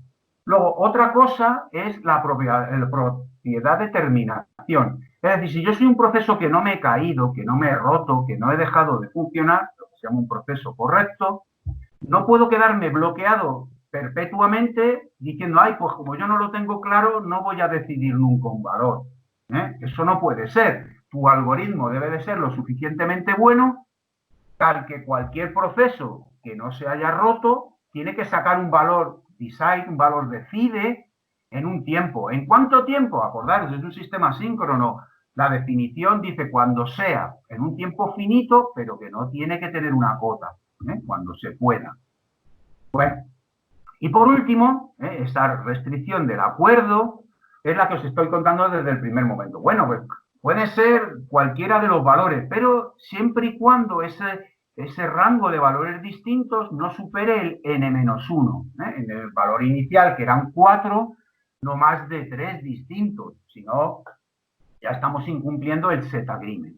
Luego, otra cosa es la propiedad de terminación. Es decir, si yo soy un proceso que no me he caído, que no me he roto, que no he dejado de funcionar, lo que se llama un proceso correcto, no puedo quedarme bloqueado perpetuamente diciendo, ay, pues como yo no lo tengo claro, no voy a decidir nunca un valor. Eso no puede ser. Tu algoritmo debe de ser lo suficientemente bueno tal que cualquier proceso que no se haya roto tiene que sacar un valor decide, un valor decide en un tiempo. ¿En cuánto tiempo? Acordaros, es un sistema síncrono. La definición dice cuando sea, en un tiempo finito, pero que no tiene que tener una cota, cuando se pueda. Bueno, y por último, esta restricción del acuerdo es la que os estoy contando desde el primer momento. Bueno, pues puede ser cualquiera de los valores, pero siempre y cuando ese rango de valores distintos no supere el n-1. En el valor inicial, que eran 4, no más de 3 distintos. Si no, ya estamos incumpliendo el set agreement.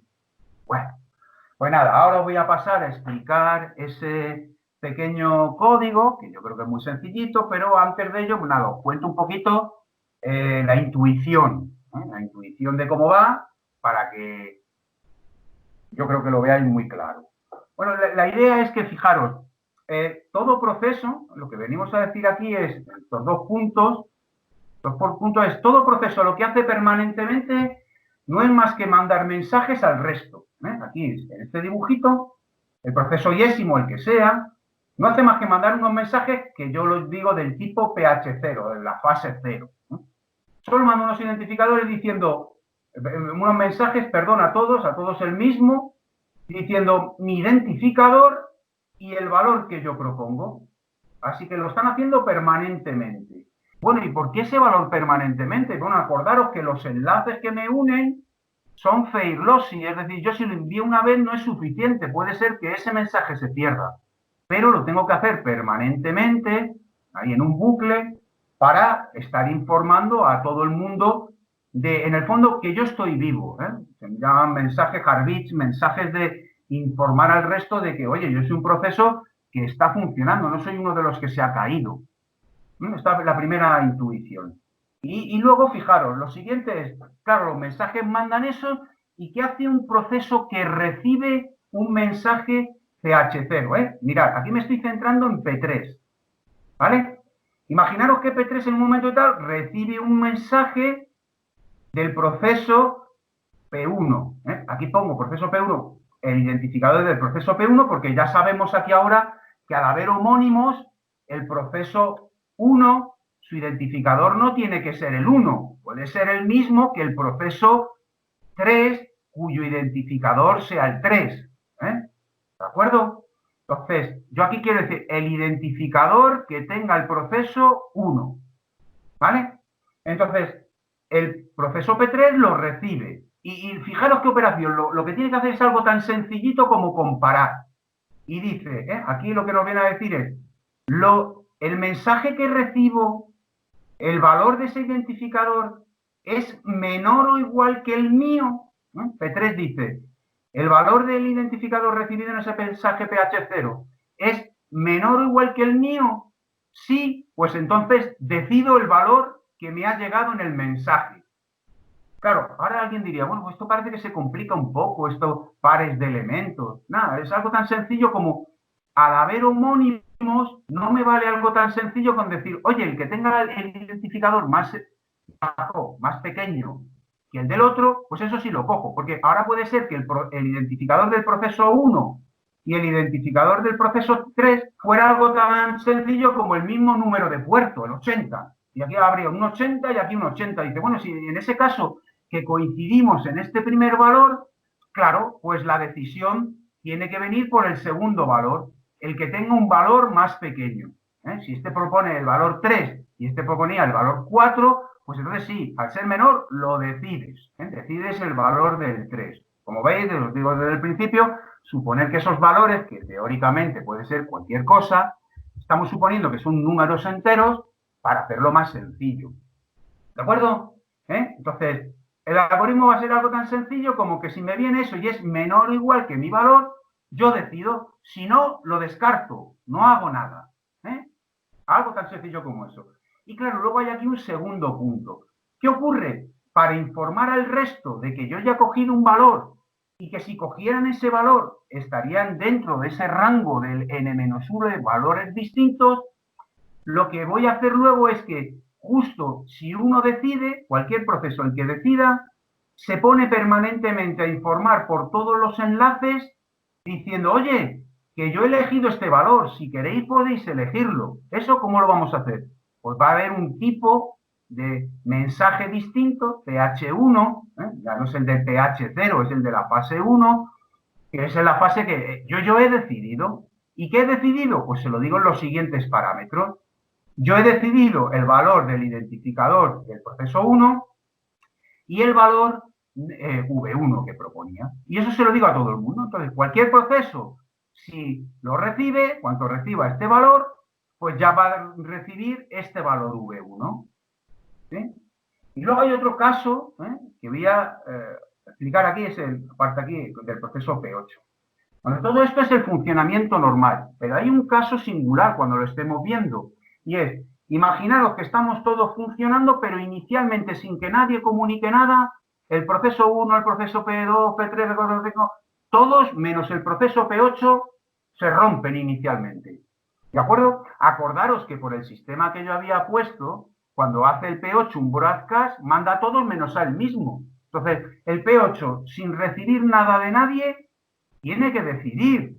Bueno, pues nada, ahora os voy a pasar a explicar ese pequeño código, que yo creo que es muy sencillito, pero antes de ello, pues nada, os cuento un poquito la intuición de cómo va, para que yo creo que lo veáis muy claro. Bueno, la idea es que, fijaros, todo proceso, lo que venimos a decir aquí es, estos 2 puntos, es todo proceso lo que hace permanentemente no es más que mandar mensajes al resto. Aquí, en este dibujito, el proceso yésimo, el que sea, no hace más que mandar unos mensajes que yo los digo del tipo PH0, de la fase 0. Solo mando unos identificadores diciendo, unos mensajes, perdón, a todos el mismo, diciendo mi identificador y el valor que yo propongo. Así que lo están haciendo permanentemente. Bueno, ¿y por qué ese valor permanentemente? Bueno, acordaros que los enlaces que me unen son fail lossy, es decir, yo si lo envío una vez no es suficiente, puede ser que ese mensaje se pierda, pero lo tengo que hacer permanentemente, ahí en un bucle, para estar informando a todo el mundo de, en el fondo, que yo estoy vivo. Se me llaman mensajes Harvitz, mensajes de informar al resto de que, oye, yo soy un proceso que está funcionando, no soy uno de los que se ha caído. Esta es la primera intuición. Y luego, fijaros, lo siguiente es, claro, los mensajes mandan eso, ¿y qué hace un proceso que recibe un mensaje PH0? Mirad, aquí me estoy centrando en P3, ¿vale? Imaginaros que P3 en un momento y tal recibe un mensaje del proceso P1. Aquí pongo proceso P1, el identificador del proceso P1, porque ya sabemos aquí ahora que al haber homónimos, el proceso 1, su identificador no tiene que ser el 1, puede ser el mismo que el proceso 3, cuyo identificador sea el 3. ¿De acuerdo? Entonces, yo aquí quiero decir el identificador que tenga el proceso 1. ¿Vale? Entonces, el proceso P3 lo recibe. Y fijaros qué operación, lo que tiene que hacer es algo tan sencillito como comparar. Y dice, aquí lo que nos viene a decir es, el mensaje que recibo, el valor de ese identificador es menor o igual que el mío. P3 dice, el valor del identificador recibido en ese mensaje PH0 es menor o igual que el mío. Sí, pues entonces decido el valor que me ha llegado en el mensaje. Claro, ahora alguien diría, bueno, pues esto parece que se complica un poco, estos pares de elementos. Nada, es algo tan sencillo como, al haber homónimos, no me vale algo tan sencillo con decir, oye, el que tenga el identificador más bajo, más pequeño que el del otro, pues eso sí lo cojo, porque ahora puede ser que el identificador del proceso 1 y el identificador del proceso 3 fuera algo tan sencillo como el mismo número de puerto, el 80. Y aquí habría un 80 y aquí un 80. Dice, bueno, si en ese caso que coincidimos en este primer valor, claro, pues la decisión tiene que venir por el segundo valor, el que tenga un valor más pequeño. Si este propone el valor 3 y este proponía el valor 4, pues entonces sí, al ser menor lo decides. Decides el valor del 3. Como veis, os digo desde el principio, suponer que esos valores, que teóricamente puede ser cualquier cosa, estamos suponiendo que son números enteros para hacerlo más sencillo. ¿De acuerdo? Entonces, el algoritmo va a ser algo tan sencillo como que si me viene eso y es menor o igual que mi valor, yo decido. Si no, lo descarto, no hago nada. Algo tan sencillo como eso. Y claro, luego hay aquí un segundo punto. ¿Qué ocurre? Para informar al resto de que yo ya he cogido un valor y que si cogieran ese valor estarían dentro de ese rango del n-1 de valores distintos, lo que voy a hacer luego es que justo si uno decide, cualquier proceso el que decida, se pone permanentemente a informar por todos los enlaces diciendo, oye, que yo he elegido este valor, si queréis podéis elegirlo. ¿Eso cómo lo vamos a hacer? Pues va a haber un tipo de mensaje distinto, PH1, ya no es el de PH0, es el de la fase 1, que es en la fase que yo he decidido. ¿Y qué he decidido? Pues se lo digo en los siguientes parámetros. Yo he decidido el valor del identificador del proceso 1 y el valor V1 que proponía. Y eso se lo digo a todo el mundo. Entonces, cualquier proceso, si lo recibe, cuando reciba este valor, pues ya va a recibir este valor V1. ¿Sí? Y luego hay otro caso que voy a explicar aquí, es el parte aquí del proceso P8. Bueno, todo esto es el funcionamiento normal, pero hay un caso singular cuando lo estemos viendo, y es, imaginaros que estamos todos funcionando, pero inicialmente sin que nadie comunique nada, el proceso 1, el proceso P2, P3, P4, todos menos el proceso P8 se rompen inicialmente. ¿De acuerdo? Acordaros que por el sistema que yo había puesto, cuando hace el P8 un broadcast, manda a todos menos a él mismo. Entonces, el P8, sin recibir nada de nadie, tiene que decidir.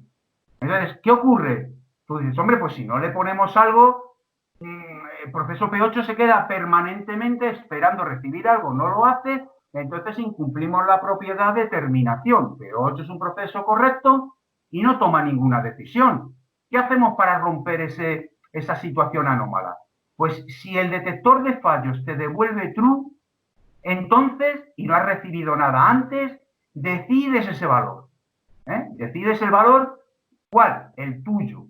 Entonces, ¿qué ocurre? Tú dices, hombre, pues si no le ponemos algo, el proceso P8 se queda permanentemente esperando recibir algo, no lo hace, entonces incumplimos la propiedad de terminación. P8 es un proceso correcto y no toma ninguna decisión. ¿Qué hacemos para romper esa situación anómala? Pues si el detector de fallos te devuelve true, entonces, y no has recibido nada antes, decides ese valor. Decides el valor, ¿cuál? El tuyo.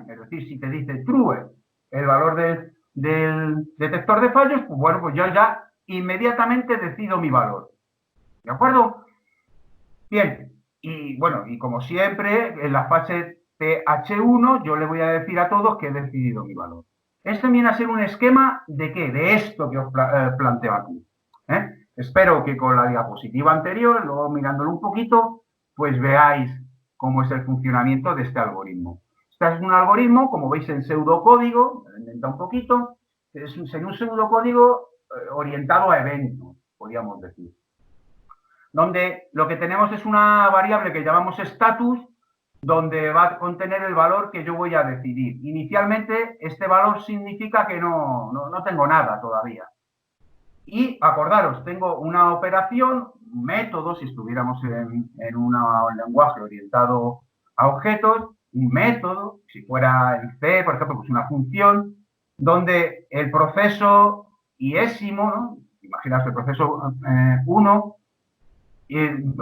Es decir, si te dice true el valor del detector de fallos, pues bueno, pues yo ya inmediatamente decido mi valor. ¿De acuerdo? Bien. Y bueno, y como siempre, en la fase TH1 yo le voy a decir a todos que he decidido mi valor. Este viene a ser un esquema de qué? De esto que os planteo aquí. Espero que con la diapositiva anterior, luego mirándolo un poquito, pues veáis cómo es el funcionamiento de este algoritmo. Este es un algoritmo, como veis, en pseudocódigo, me he inventado un poquito, es un pseudocódigo orientado a eventos, podríamos decir, donde lo que tenemos es una variable que llamamos status, donde va a contener el valor que yo voy a decidir. Inicialmente, este valor significa que no tengo nada todavía. Y acordaros, tengo una operación, un método, si estuviéramos en un lenguaje orientado a objetos, un método, si fuera en C, por ejemplo, pues una función, donde el proceso iésimo, ¿no? Imaginaos el proceso 1,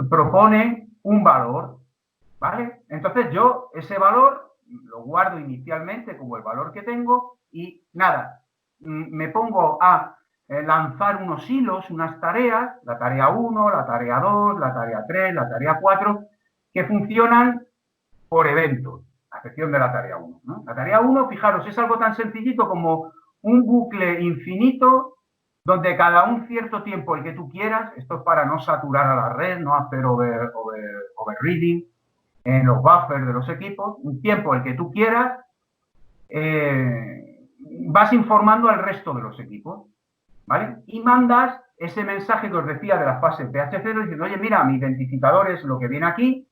propone un valor, ¿vale? Entonces yo ese valor lo guardo inicialmente como el valor que tengo y nada, me pongo a lanzar unos hilos, unas tareas, la tarea 1, la tarea 2, la tarea 3, la tarea 4, que funcionan por eventos, a excepción de la tarea 1, ¿no? La tarea 1, fijaros, es algo tan sencillito como un bucle infinito donde cada un cierto tiempo el que tú quieras, esto es para no saturar a la red, no hacer overreading en los buffers de los equipos, un tiempo el que tú quieras, vas informando al resto de los equipos, ¿vale? Y mandas ese mensaje que os decía de la fase PH0 diciendo, oye, mira, mi identificador es lo que viene aquí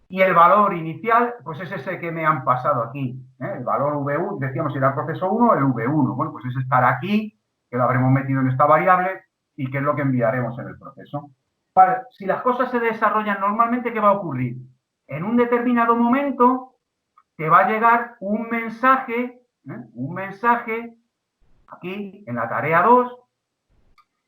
y el valor inicial, pues es ese que me han pasado aquí. El valor V1, decíamos, era el proceso 1, el V1. Bueno, pues ese estará aquí, que lo habremos metido en esta variable y que es lo que enviaremos en el proceso. Vale, si las cosas se desarrollan normalmente, ¿qué va a ocurrir? En un determinado momento te va a llegar un mensaje aquí en la tarea 2,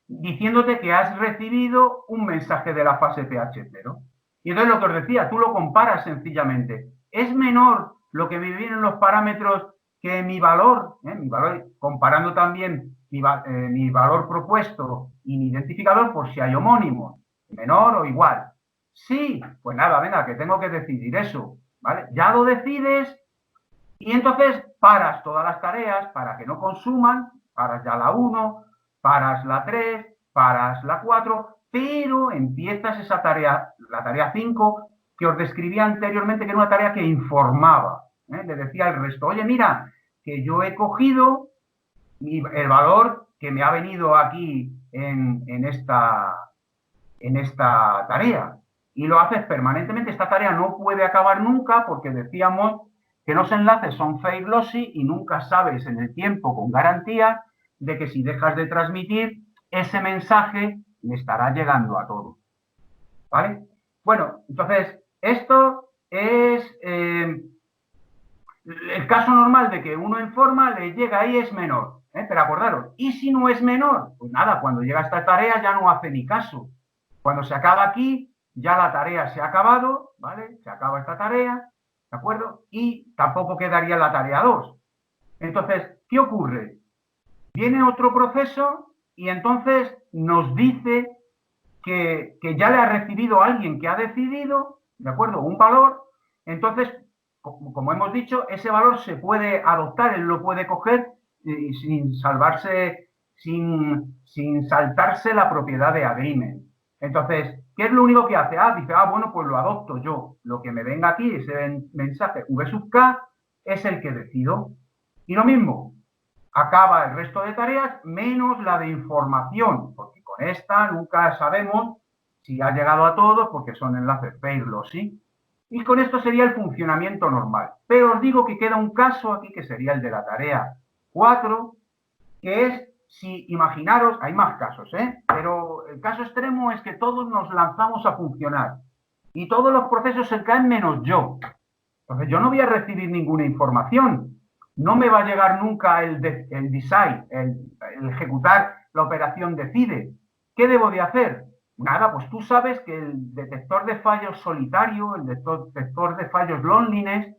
diciéndote que has recibido un mensaje de la fase PH0. Y entonces lo que os decía, tú lo comparas sencillamente. ¿Es menor lo que me vienen los parámetros que mi valor? Mi valor, comparando también mi valor propuesto y mi identificador por si hay homónimos, menor o igual. Sí, pues nada, venga, que tengo que decidir eso, ¿vale? Ya lo decides y entonces paras todas las tareas para que no consuman, paras ya la 1, paras la 3, paras la 4, pero empiezas esa tarea, la tarea 5, que os describía anteriormente, que era una tarea que informaba. Le decía al resto, oye, mira, que yo he cogido el valor que me ha venido aquí en esta tarea. Y lo haces permanentemente. Esta tarea no puede acabar nunca porque decíamos que los enlaces son fail lossy y nunca sabes en el tiempo con garantía de que si dejas de transmitir, ese mensaje le estará llegando a todos. ¿Vale? Bueno, entonces, esto es el caso normal de que uno en forma le llega ahí es menor. Pero acordaros, ¿y si no es menor? Pues nada, cuando llega esta tarea ya no hace ni caso. Cuando se acaba aquí, ya la tarea se ha acabado, ¿vale? Se acaba esta tarea, ¿de acuerdo? Y tampoco quedaría la tarea 2. Entonces, ¿qué ocurre? Viene otro proceso y entonces nos dice que ya le ha recibido a alguien que ha decidido, ¿de acuerdo? Un valor. Entonces, como hemos dicho, ese valor se puede adoptar, él lo puede coger sin salvarse, sin saltarse la propiedad de agreement. Entonces, ¿qué es lo único que hace? Dice, bueno, pues lo adopto yo. Lo que me venga aquí, ese mensaje V sub K, es el que decido. Y lo mismo, acaba el resto de tareas menos la de información, porque con esta nunca sabemos si ha llegado a todos porque son enlaces fail lossy. Y con esto sería el funcionamiento normal. Pero os digo que queda un caso aquí que sería el de la tarea 4, que es, si imaginaros, hay más casos, pero el caso extremo es que todos nos lanzamos a funcionar y todos los procesos se caen menos yo. Entonces yo no voy a recibir ninguna información, no me va a llegar nunca el decide, el ejecutar la operación decide. ¿Qué debo de hacer? Nada, pues tú sabes que el detector de fallos solitario, el detector de fallos loneliness,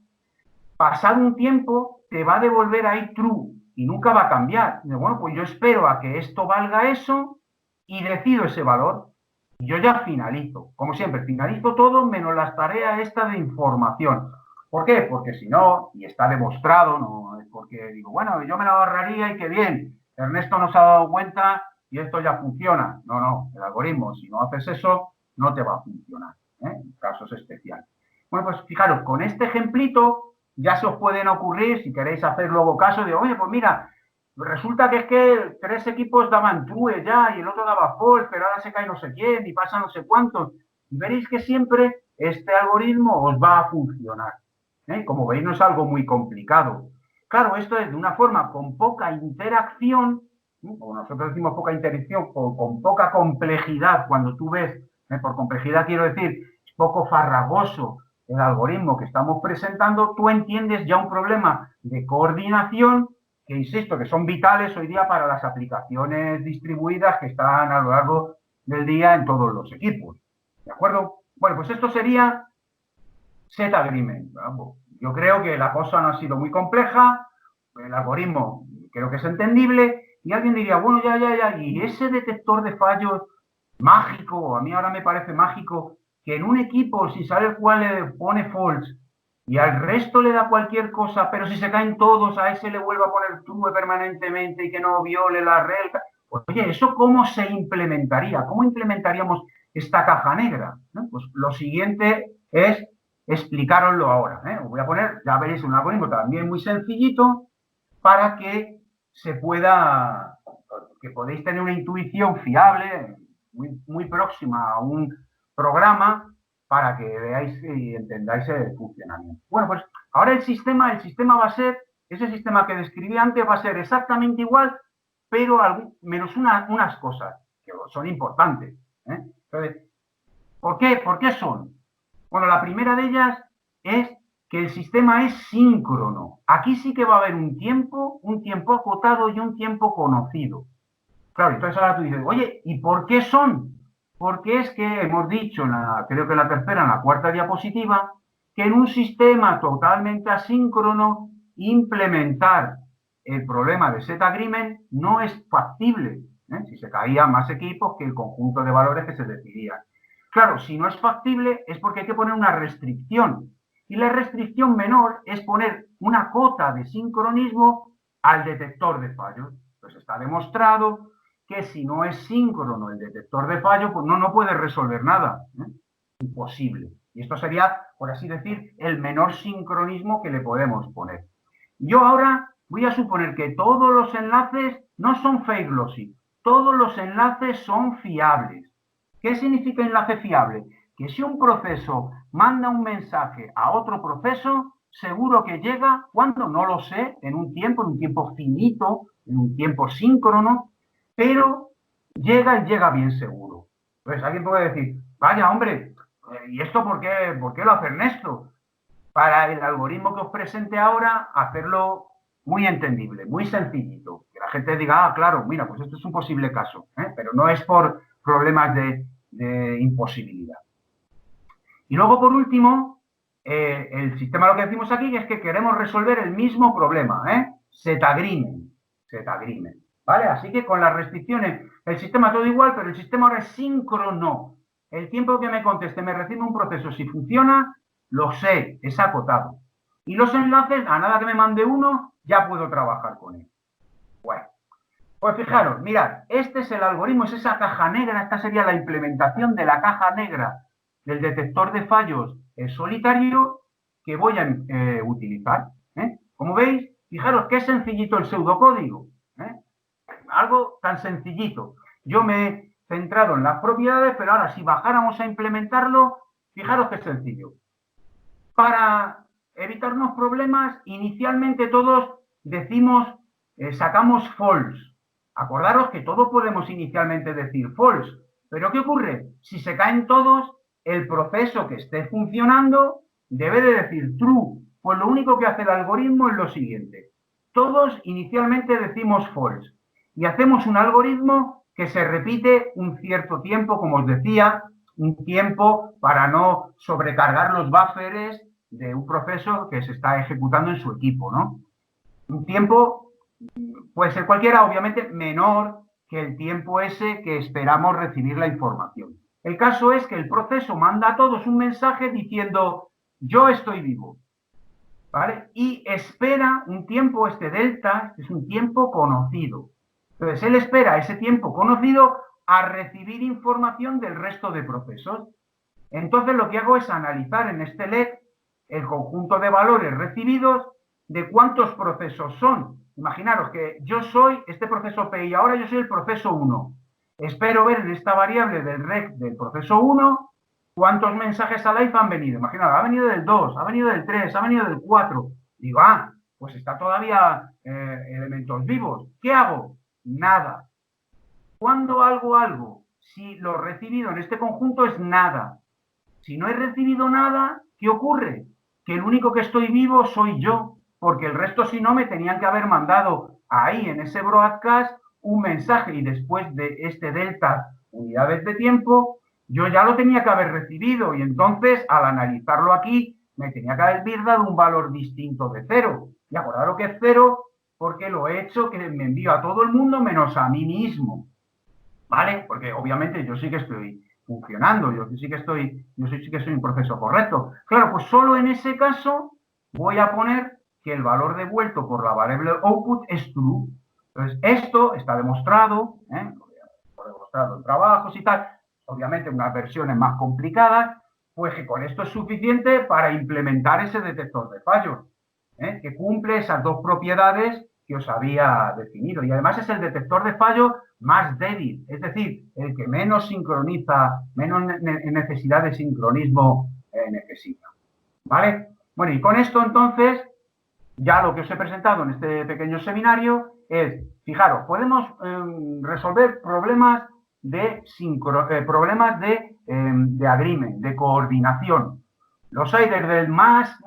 pasado un tiempo te va a devolver ahí true y nunca va a cambiar. Bueno, pues yo espero a que esto valga eso y decido ese valor. Yo ya finalizo, como siempre, finalizo todo menos las tareas esta de información. ¿Por qué? Porque si no, y está demostrado, no es porque digo, bueno, yo me la ahorraría y qué bien, Ernesto no se ha dado cuenta y esto ya funciona. No, no, el algoritmo, si no haces eso, no te va a funcionar, en casos especiales. Bueno, pues fijaros, con este ejemplito ya se os pueden ocurrir, si queréis hacer luego caso de, oye, pues mira, resulta que es que 3 equipos daban true ya y el otro daba false, pero ahora se cae no sé quién y pasa no sé cuántos. Y veréis que siempre este algoritmo os va a funcionar. Como veis, no es algo muy complicado. Claro, esto es de una forma con poca interacción, como nosotros decimos poca interacción, con poca complejidad, cuando tú ves, por complejidad quiero decir, poco farragoso el algoritmo que estamos presentando, tú entiendes ya un problema de coordinación que, insisto, que son vitales hoy día para las aplicaciones distribuidas que están a lo largo del día en todos los equipos. ¿De acuerdo? Bueno, pues esto sería set agreement. Yo creo que la cosa no ha sido muy compleja, el algoritmo creo que es entendible, y alguien diría, bueno, ya, y ese detector de fallos mágico, a mí ahora me parece mágico, que en un equipo, sin saber cuál le pone false, y al resto le da cualquier cosa, pero si se caen todos, a ese le vuelve a poner true permanentemente y que no viole la regla. Pues, oye, ¿eso cómo se implementaría? ¿Cómo implementaríamos esta caja negra? ¿No? Pues lo siguiente es explicaroslo ahora. Os voy a poner, ya veréis, un algoritmo también muy sencillito para que se pueda, que podéis tener una intuición fiable, muy próxima a un programa para que veáis y entendáis el funcionamiento. Bueno, pues ahora el sistema va a ser, ese sistema que describí antes va a ser exactamente igual, pero menos unas cosas que son importantes. Entonces, ¿por qué son? Bueno, la primera de ellas es que el sistema es síncrono. Aquí sí que va a haber un tiempo acotado y un tiempo conocido. Claro, entonces ahora tú dices, oye, ¿y por qué son? Porque es que hemos dicho, creo que en la tercera, en la cuarta diapositiva, que en un sistema totalmente asíncrono, implementar el problema de set agreement no es factible. Si se caían más equipos que el conjunto de valores que se decidían. Claro, si no es factible es porque hay que poner una restricción. Y la restricción menor es poner una cota de sincronismo al detector de fallos. Pues está demostrado que si no es síncrono el detector de fallo, pues no puede resolver nada. Imposible. Y esto sería, por así decir, el menor sincronismo que le podemos poner. Yo ahora voy a suponer que todos los enlaces no son fake glossy, todos los enlaces son fiables. ¿Qué significa enlace fiable? Que si un proceso manda un mensaje a otro proceso, seguro que llega, cuando no lo sé, en un tiempo finito, en un tiempo síncrono, pero llega y llega bien seguro. Entonces alguien puede decir, vaya hombre, ¿y esto por qué lo hace Ernesto? Para el algoritmo que os presente ahora, hacerlo muy entendible, muy sencillito. Que la gente diga, claro, mira, pues esto es un posible caso, pero no es por problemas de imposibilidad. Y luego, por último, el sistema, lo que decimos aquí es que queremos resolver el mismo problema, set agreement, ¿vale? Así que con las restricciones, el sistema todo igual, pero el sistema ahora es síncrono. El tiempo que me conteste, me recibe un proceso, si funciona, lo sé, es acotado. Y los enlaces, a nada que me mande uno, ya puedo trabajar con él. Bueno, pues fijaros, mirad, este es el algoritmo, es esa caja negra, esta sería la implementación de la caja negra del detector de fallos solitario que voy a utilizar. Como veis, fijaros qué sencillito el pseudocódigo. Algo tan sencillito. Yo me he centrado en las propiedades, pero ahora si bajáramos a implementarlo, fijaros qué sencillo. para evitarnos problemas, inicialmente todos decimos, sacamos false. Acordaros que todos podemos inicialmente decir false, pero ¿qué ocurre? Si se caen todos, el proceso que esté funcionando debe de decir true. Pues lo único que hace el algoritmo es lo siguiente. Todos inicialmente decimos false y hacemos un algoritmo que se repite un cierto tiempo, como os decía, un tiempo para no sobrecargar los buffers de un proceso que se está ejecutando en su equipo, ¿no? Un tiempo puede ser cualquiera, obviamente menor que el tiempo ese que esperamos recibir la información. El caso es que el proceso manda a todos un mensaje diciendo yo estoy vivo, ¿vale? Y espera un tiempo, este delta, es un tiempo conocido. Entonces, él espera ese tiempo conocido a recibir información del resto de procesos. Entonces, lo que hago es analizar en este LED el conjunto de valores recibidos de cuántos procesos son. Imaginaros que yo soy este proceso P y ahora yo soy el proceso 1. Espero ver en esta variable del rec del proceso 1 cuántos mensajes a live han venido. Imaginaros, ha venido del 2, ha venido del 3, ha venido del 4. Digo, pues está todavía elementos vivos. ¿Qué hago? Nada. ¿Cuándo hago algo? Si lo recibido en este conjunto es nada. Si no he recibido nada, ¿qué ocurre? Que el único que estoy vivo soy yo, porque el resto si no me tenían que haber mandado ahí en ese broadcast un mensaje y después de este delta unidades de tiempo, yo ya lo tenía que haber recibido y entonces al analizarlo aquí me tenía que haber dado un valor distinto de 0. Y acordaros que es 0 porque lo he hecho que me envío a todo el mundo menos a mí mismo, ¿vale? Porque obviamente yo sí que estoy funcionando, yo sí que soy un proceso correcto. Claro, pues solo en ese caso voy a poner que el valor devuelto por la variable output es true. Entonces, esto está demostrado, demostrado en trabajos y tal, obviamente unas versiones más complicadas, pues que con esto es suficiente para implementar ese detector de fallos, que cumple esas dos propiedades que os había definido. Y además es el detector de fallos más débil, es decir, el que menos sincroniza, menos necesidad de sincronismo necesita. ¿Vale? Bueno, y con esto entonces, ya lo que os he presentado en este pequeño seminario es, fijaros, podemos resolver problemas de agreement, de coordinación. Los hay desde el más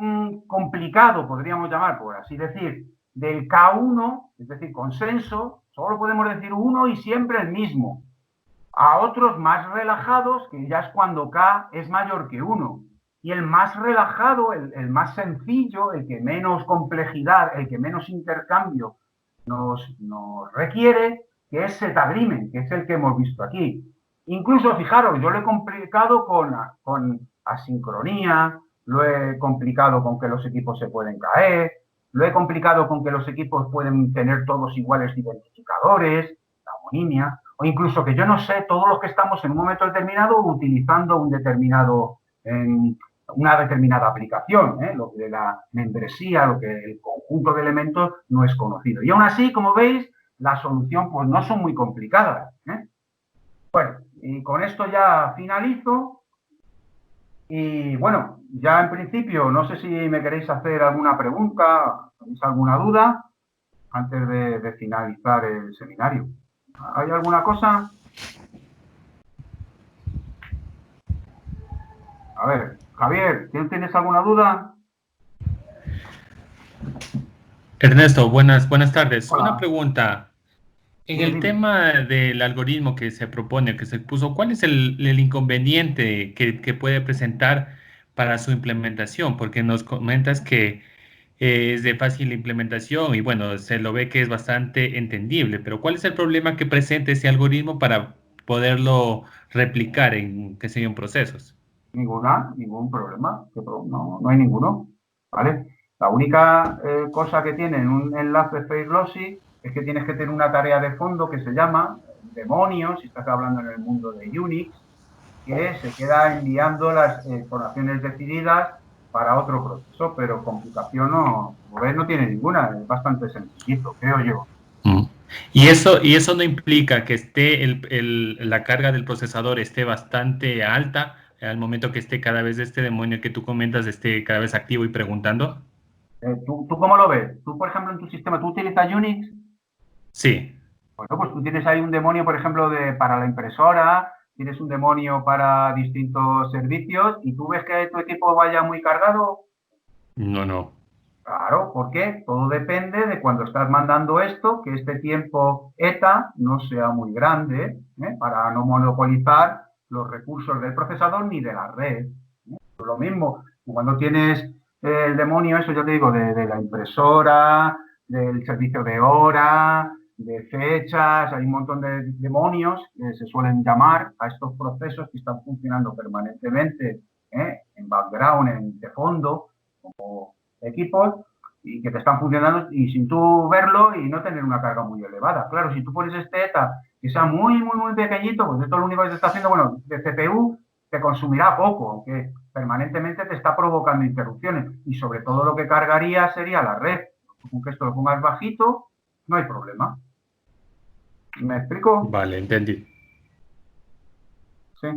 complicado, podríamos llamar, por así decir, del K1, es decir, consenso, solo podemos decir uno y siempre el mismo, a otros más relajados, que ya es cuando K es mayor que 1. Y el más relajado, el más sencillo, el que menos complejidad, el que menos intercambio nos requiere, que es set agreement, que es el que hemos visto aquí. Incluso, fijaros, yo lo he complicado con asincronía, lo he complicado con que los equipos se pueden caer, lo he complicado con que los equipos pueden tener todos iguales identificadores, la homonimia, o incluso que yo no sé, todos los que estamos en un momento determinado utilizando una determinada aplicación, lo que de la membresía, lo que el conjunto de elementos no es conocido. Y aún así, como veis, la solución pues no son muy complicadas. Bueno, y con esto ya finalizo. Y bueno, ya en principio, no sé si me queréis hacer alguna pregunta, tenéis alguna duda antes de finalizar el seminario. ¿Hay alguna cosa? A ver, Javier, ¿tienes alguna duda? Ernesto, buenas tardes. Hola. Una pregunta. En el tema del algoritmo que se propone, que se puso, ¿cuál es el inconveniente que puede presentar para su implementación? Porque nos comentas que es de fácil implementación y bueno, se lo ve que es bastante entendible, pero ¿cuál es el problema que presenta ese algoritmo para poderlo replicar en, qué sé yo, en procesos? Ningún problema, no hay ninguno, ¿vale? La única cosa que tiene en un enlace face glossy es que tienes que tener una tarea de fondo que se llama demonios, si estás hablando en el mundo de Unix, que se queda enviando las informaciones decididas para otro proceso, pero complicación no tiene ninguna, es bastante sencillito, creo yo. ¿Y eso no implica que esté la carga del procesador esté bastante alta al momento que esté cada vez este demonio que tú comentas esté cada vez activo y preguntando? ¿Tú cómo lo ves? Tú, por ejemplo, en tu sistema, ¿tú utilizas Unix? Sí. Bueno, pues tú tienes ahí un demonio, por ejemplo, para la impresora, tienes un demonio para distintos servicios y tú ves que tu equipo vaya muy cargado. No. Claro, porque todo depende de cuando estás mandando esto, que este tiempo ETA no sea muy grande, para no monopolizar los recursos del procesador ni de la red. Lo mismo, cuando tienes el demonio, eso ya te digo, de la impresora, del servicio de hora, de fechas, hay un montón de demonios que se suelen llamar a estos procesos que están funcionando permanentemente, en background, de fondo, como equipos, y que te están funcionando y sin tú verlo y no tener una carga muy elevada. Claro, si tú pones este ETA que sea muy pequeñito, pues esto lo único que te está haciendo, bueno, de CPU te consumirá poco, aunque permanentemente te está provocando interrupciones. Y sobre todo lo que cargaría sería la red. Aunque esto lo pongas bajito, no hay problema. ¿Me explico? Vale, entendí. Sí.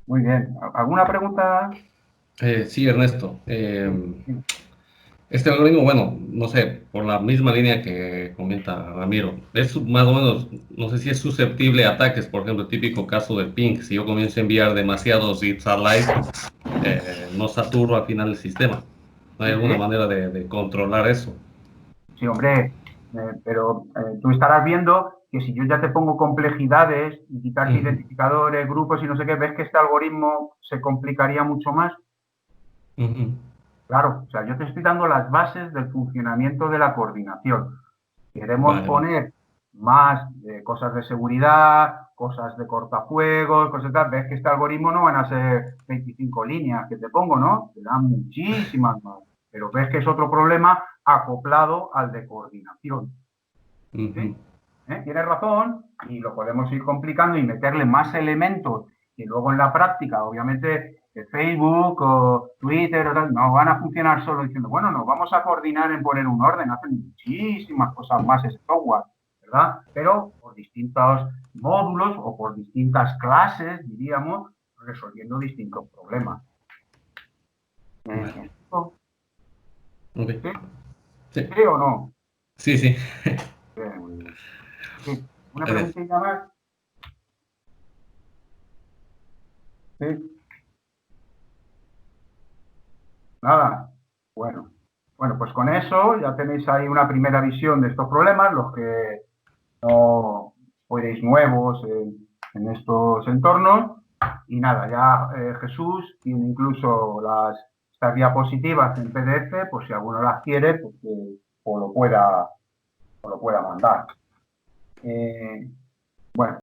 Muy bien. ¿Alguna pregunta? Sí, Ernesto. Este algoritmo, bueno, no sé, por la misma línea que comenta Ramiro, es más o menos, no sé si es susceptible a ataques, por ejemplo, el típico caso del ping, si yo comienzo a enviar demasiados bits al live, no saturo al final el sistema. ¿No hay alguna manera de controlar eso? Sí, hombre, pero tú estarás viendo que si yo ya te pongo complejidades y quitarte identificadores, grupos y no sé qué, ves que este algoritmo se complicaría mucho más. Claro, o sea, yo te estoy dando las bases del funcionamiento de la coordinación. Queremos poner más cosas de seguridad, cosas de cortafuegos, cosas tal. Ves que este algoritmo no van a ser 25 líneas que te pongo, ¿no? Te dan muchísimas más. Pero ves que es otro problema acoplado al de coordinación. ¿Sí? Tienes razón y lo podemos ir complicando y meterle más elementos que luego en la práctica, obviamente, Facebook o Twitter o tal, no van a funcionar solo diciendo, bueno, nos vamos a coordinar en poner un orden, hacen muchísimas cosas más ese software, ¿verdad? Pero por distintos módulos o por distintas clases, diríamos, resolviendo distintos problemas. Okay. ¿Sí? ¿Sí o no? Sí. Sí. ¿Una preguntita más? Sí. Nada. Bueno, pues con eso ya tenéis ahí una primera visión de estos problemas, los que no fuerais nuevos en estos entornos. Y nada, ya Jesús tiene incluso estas diapositivas en PDF, pues si alguno las quiere, pues que os lo pueda mandar. Bueno.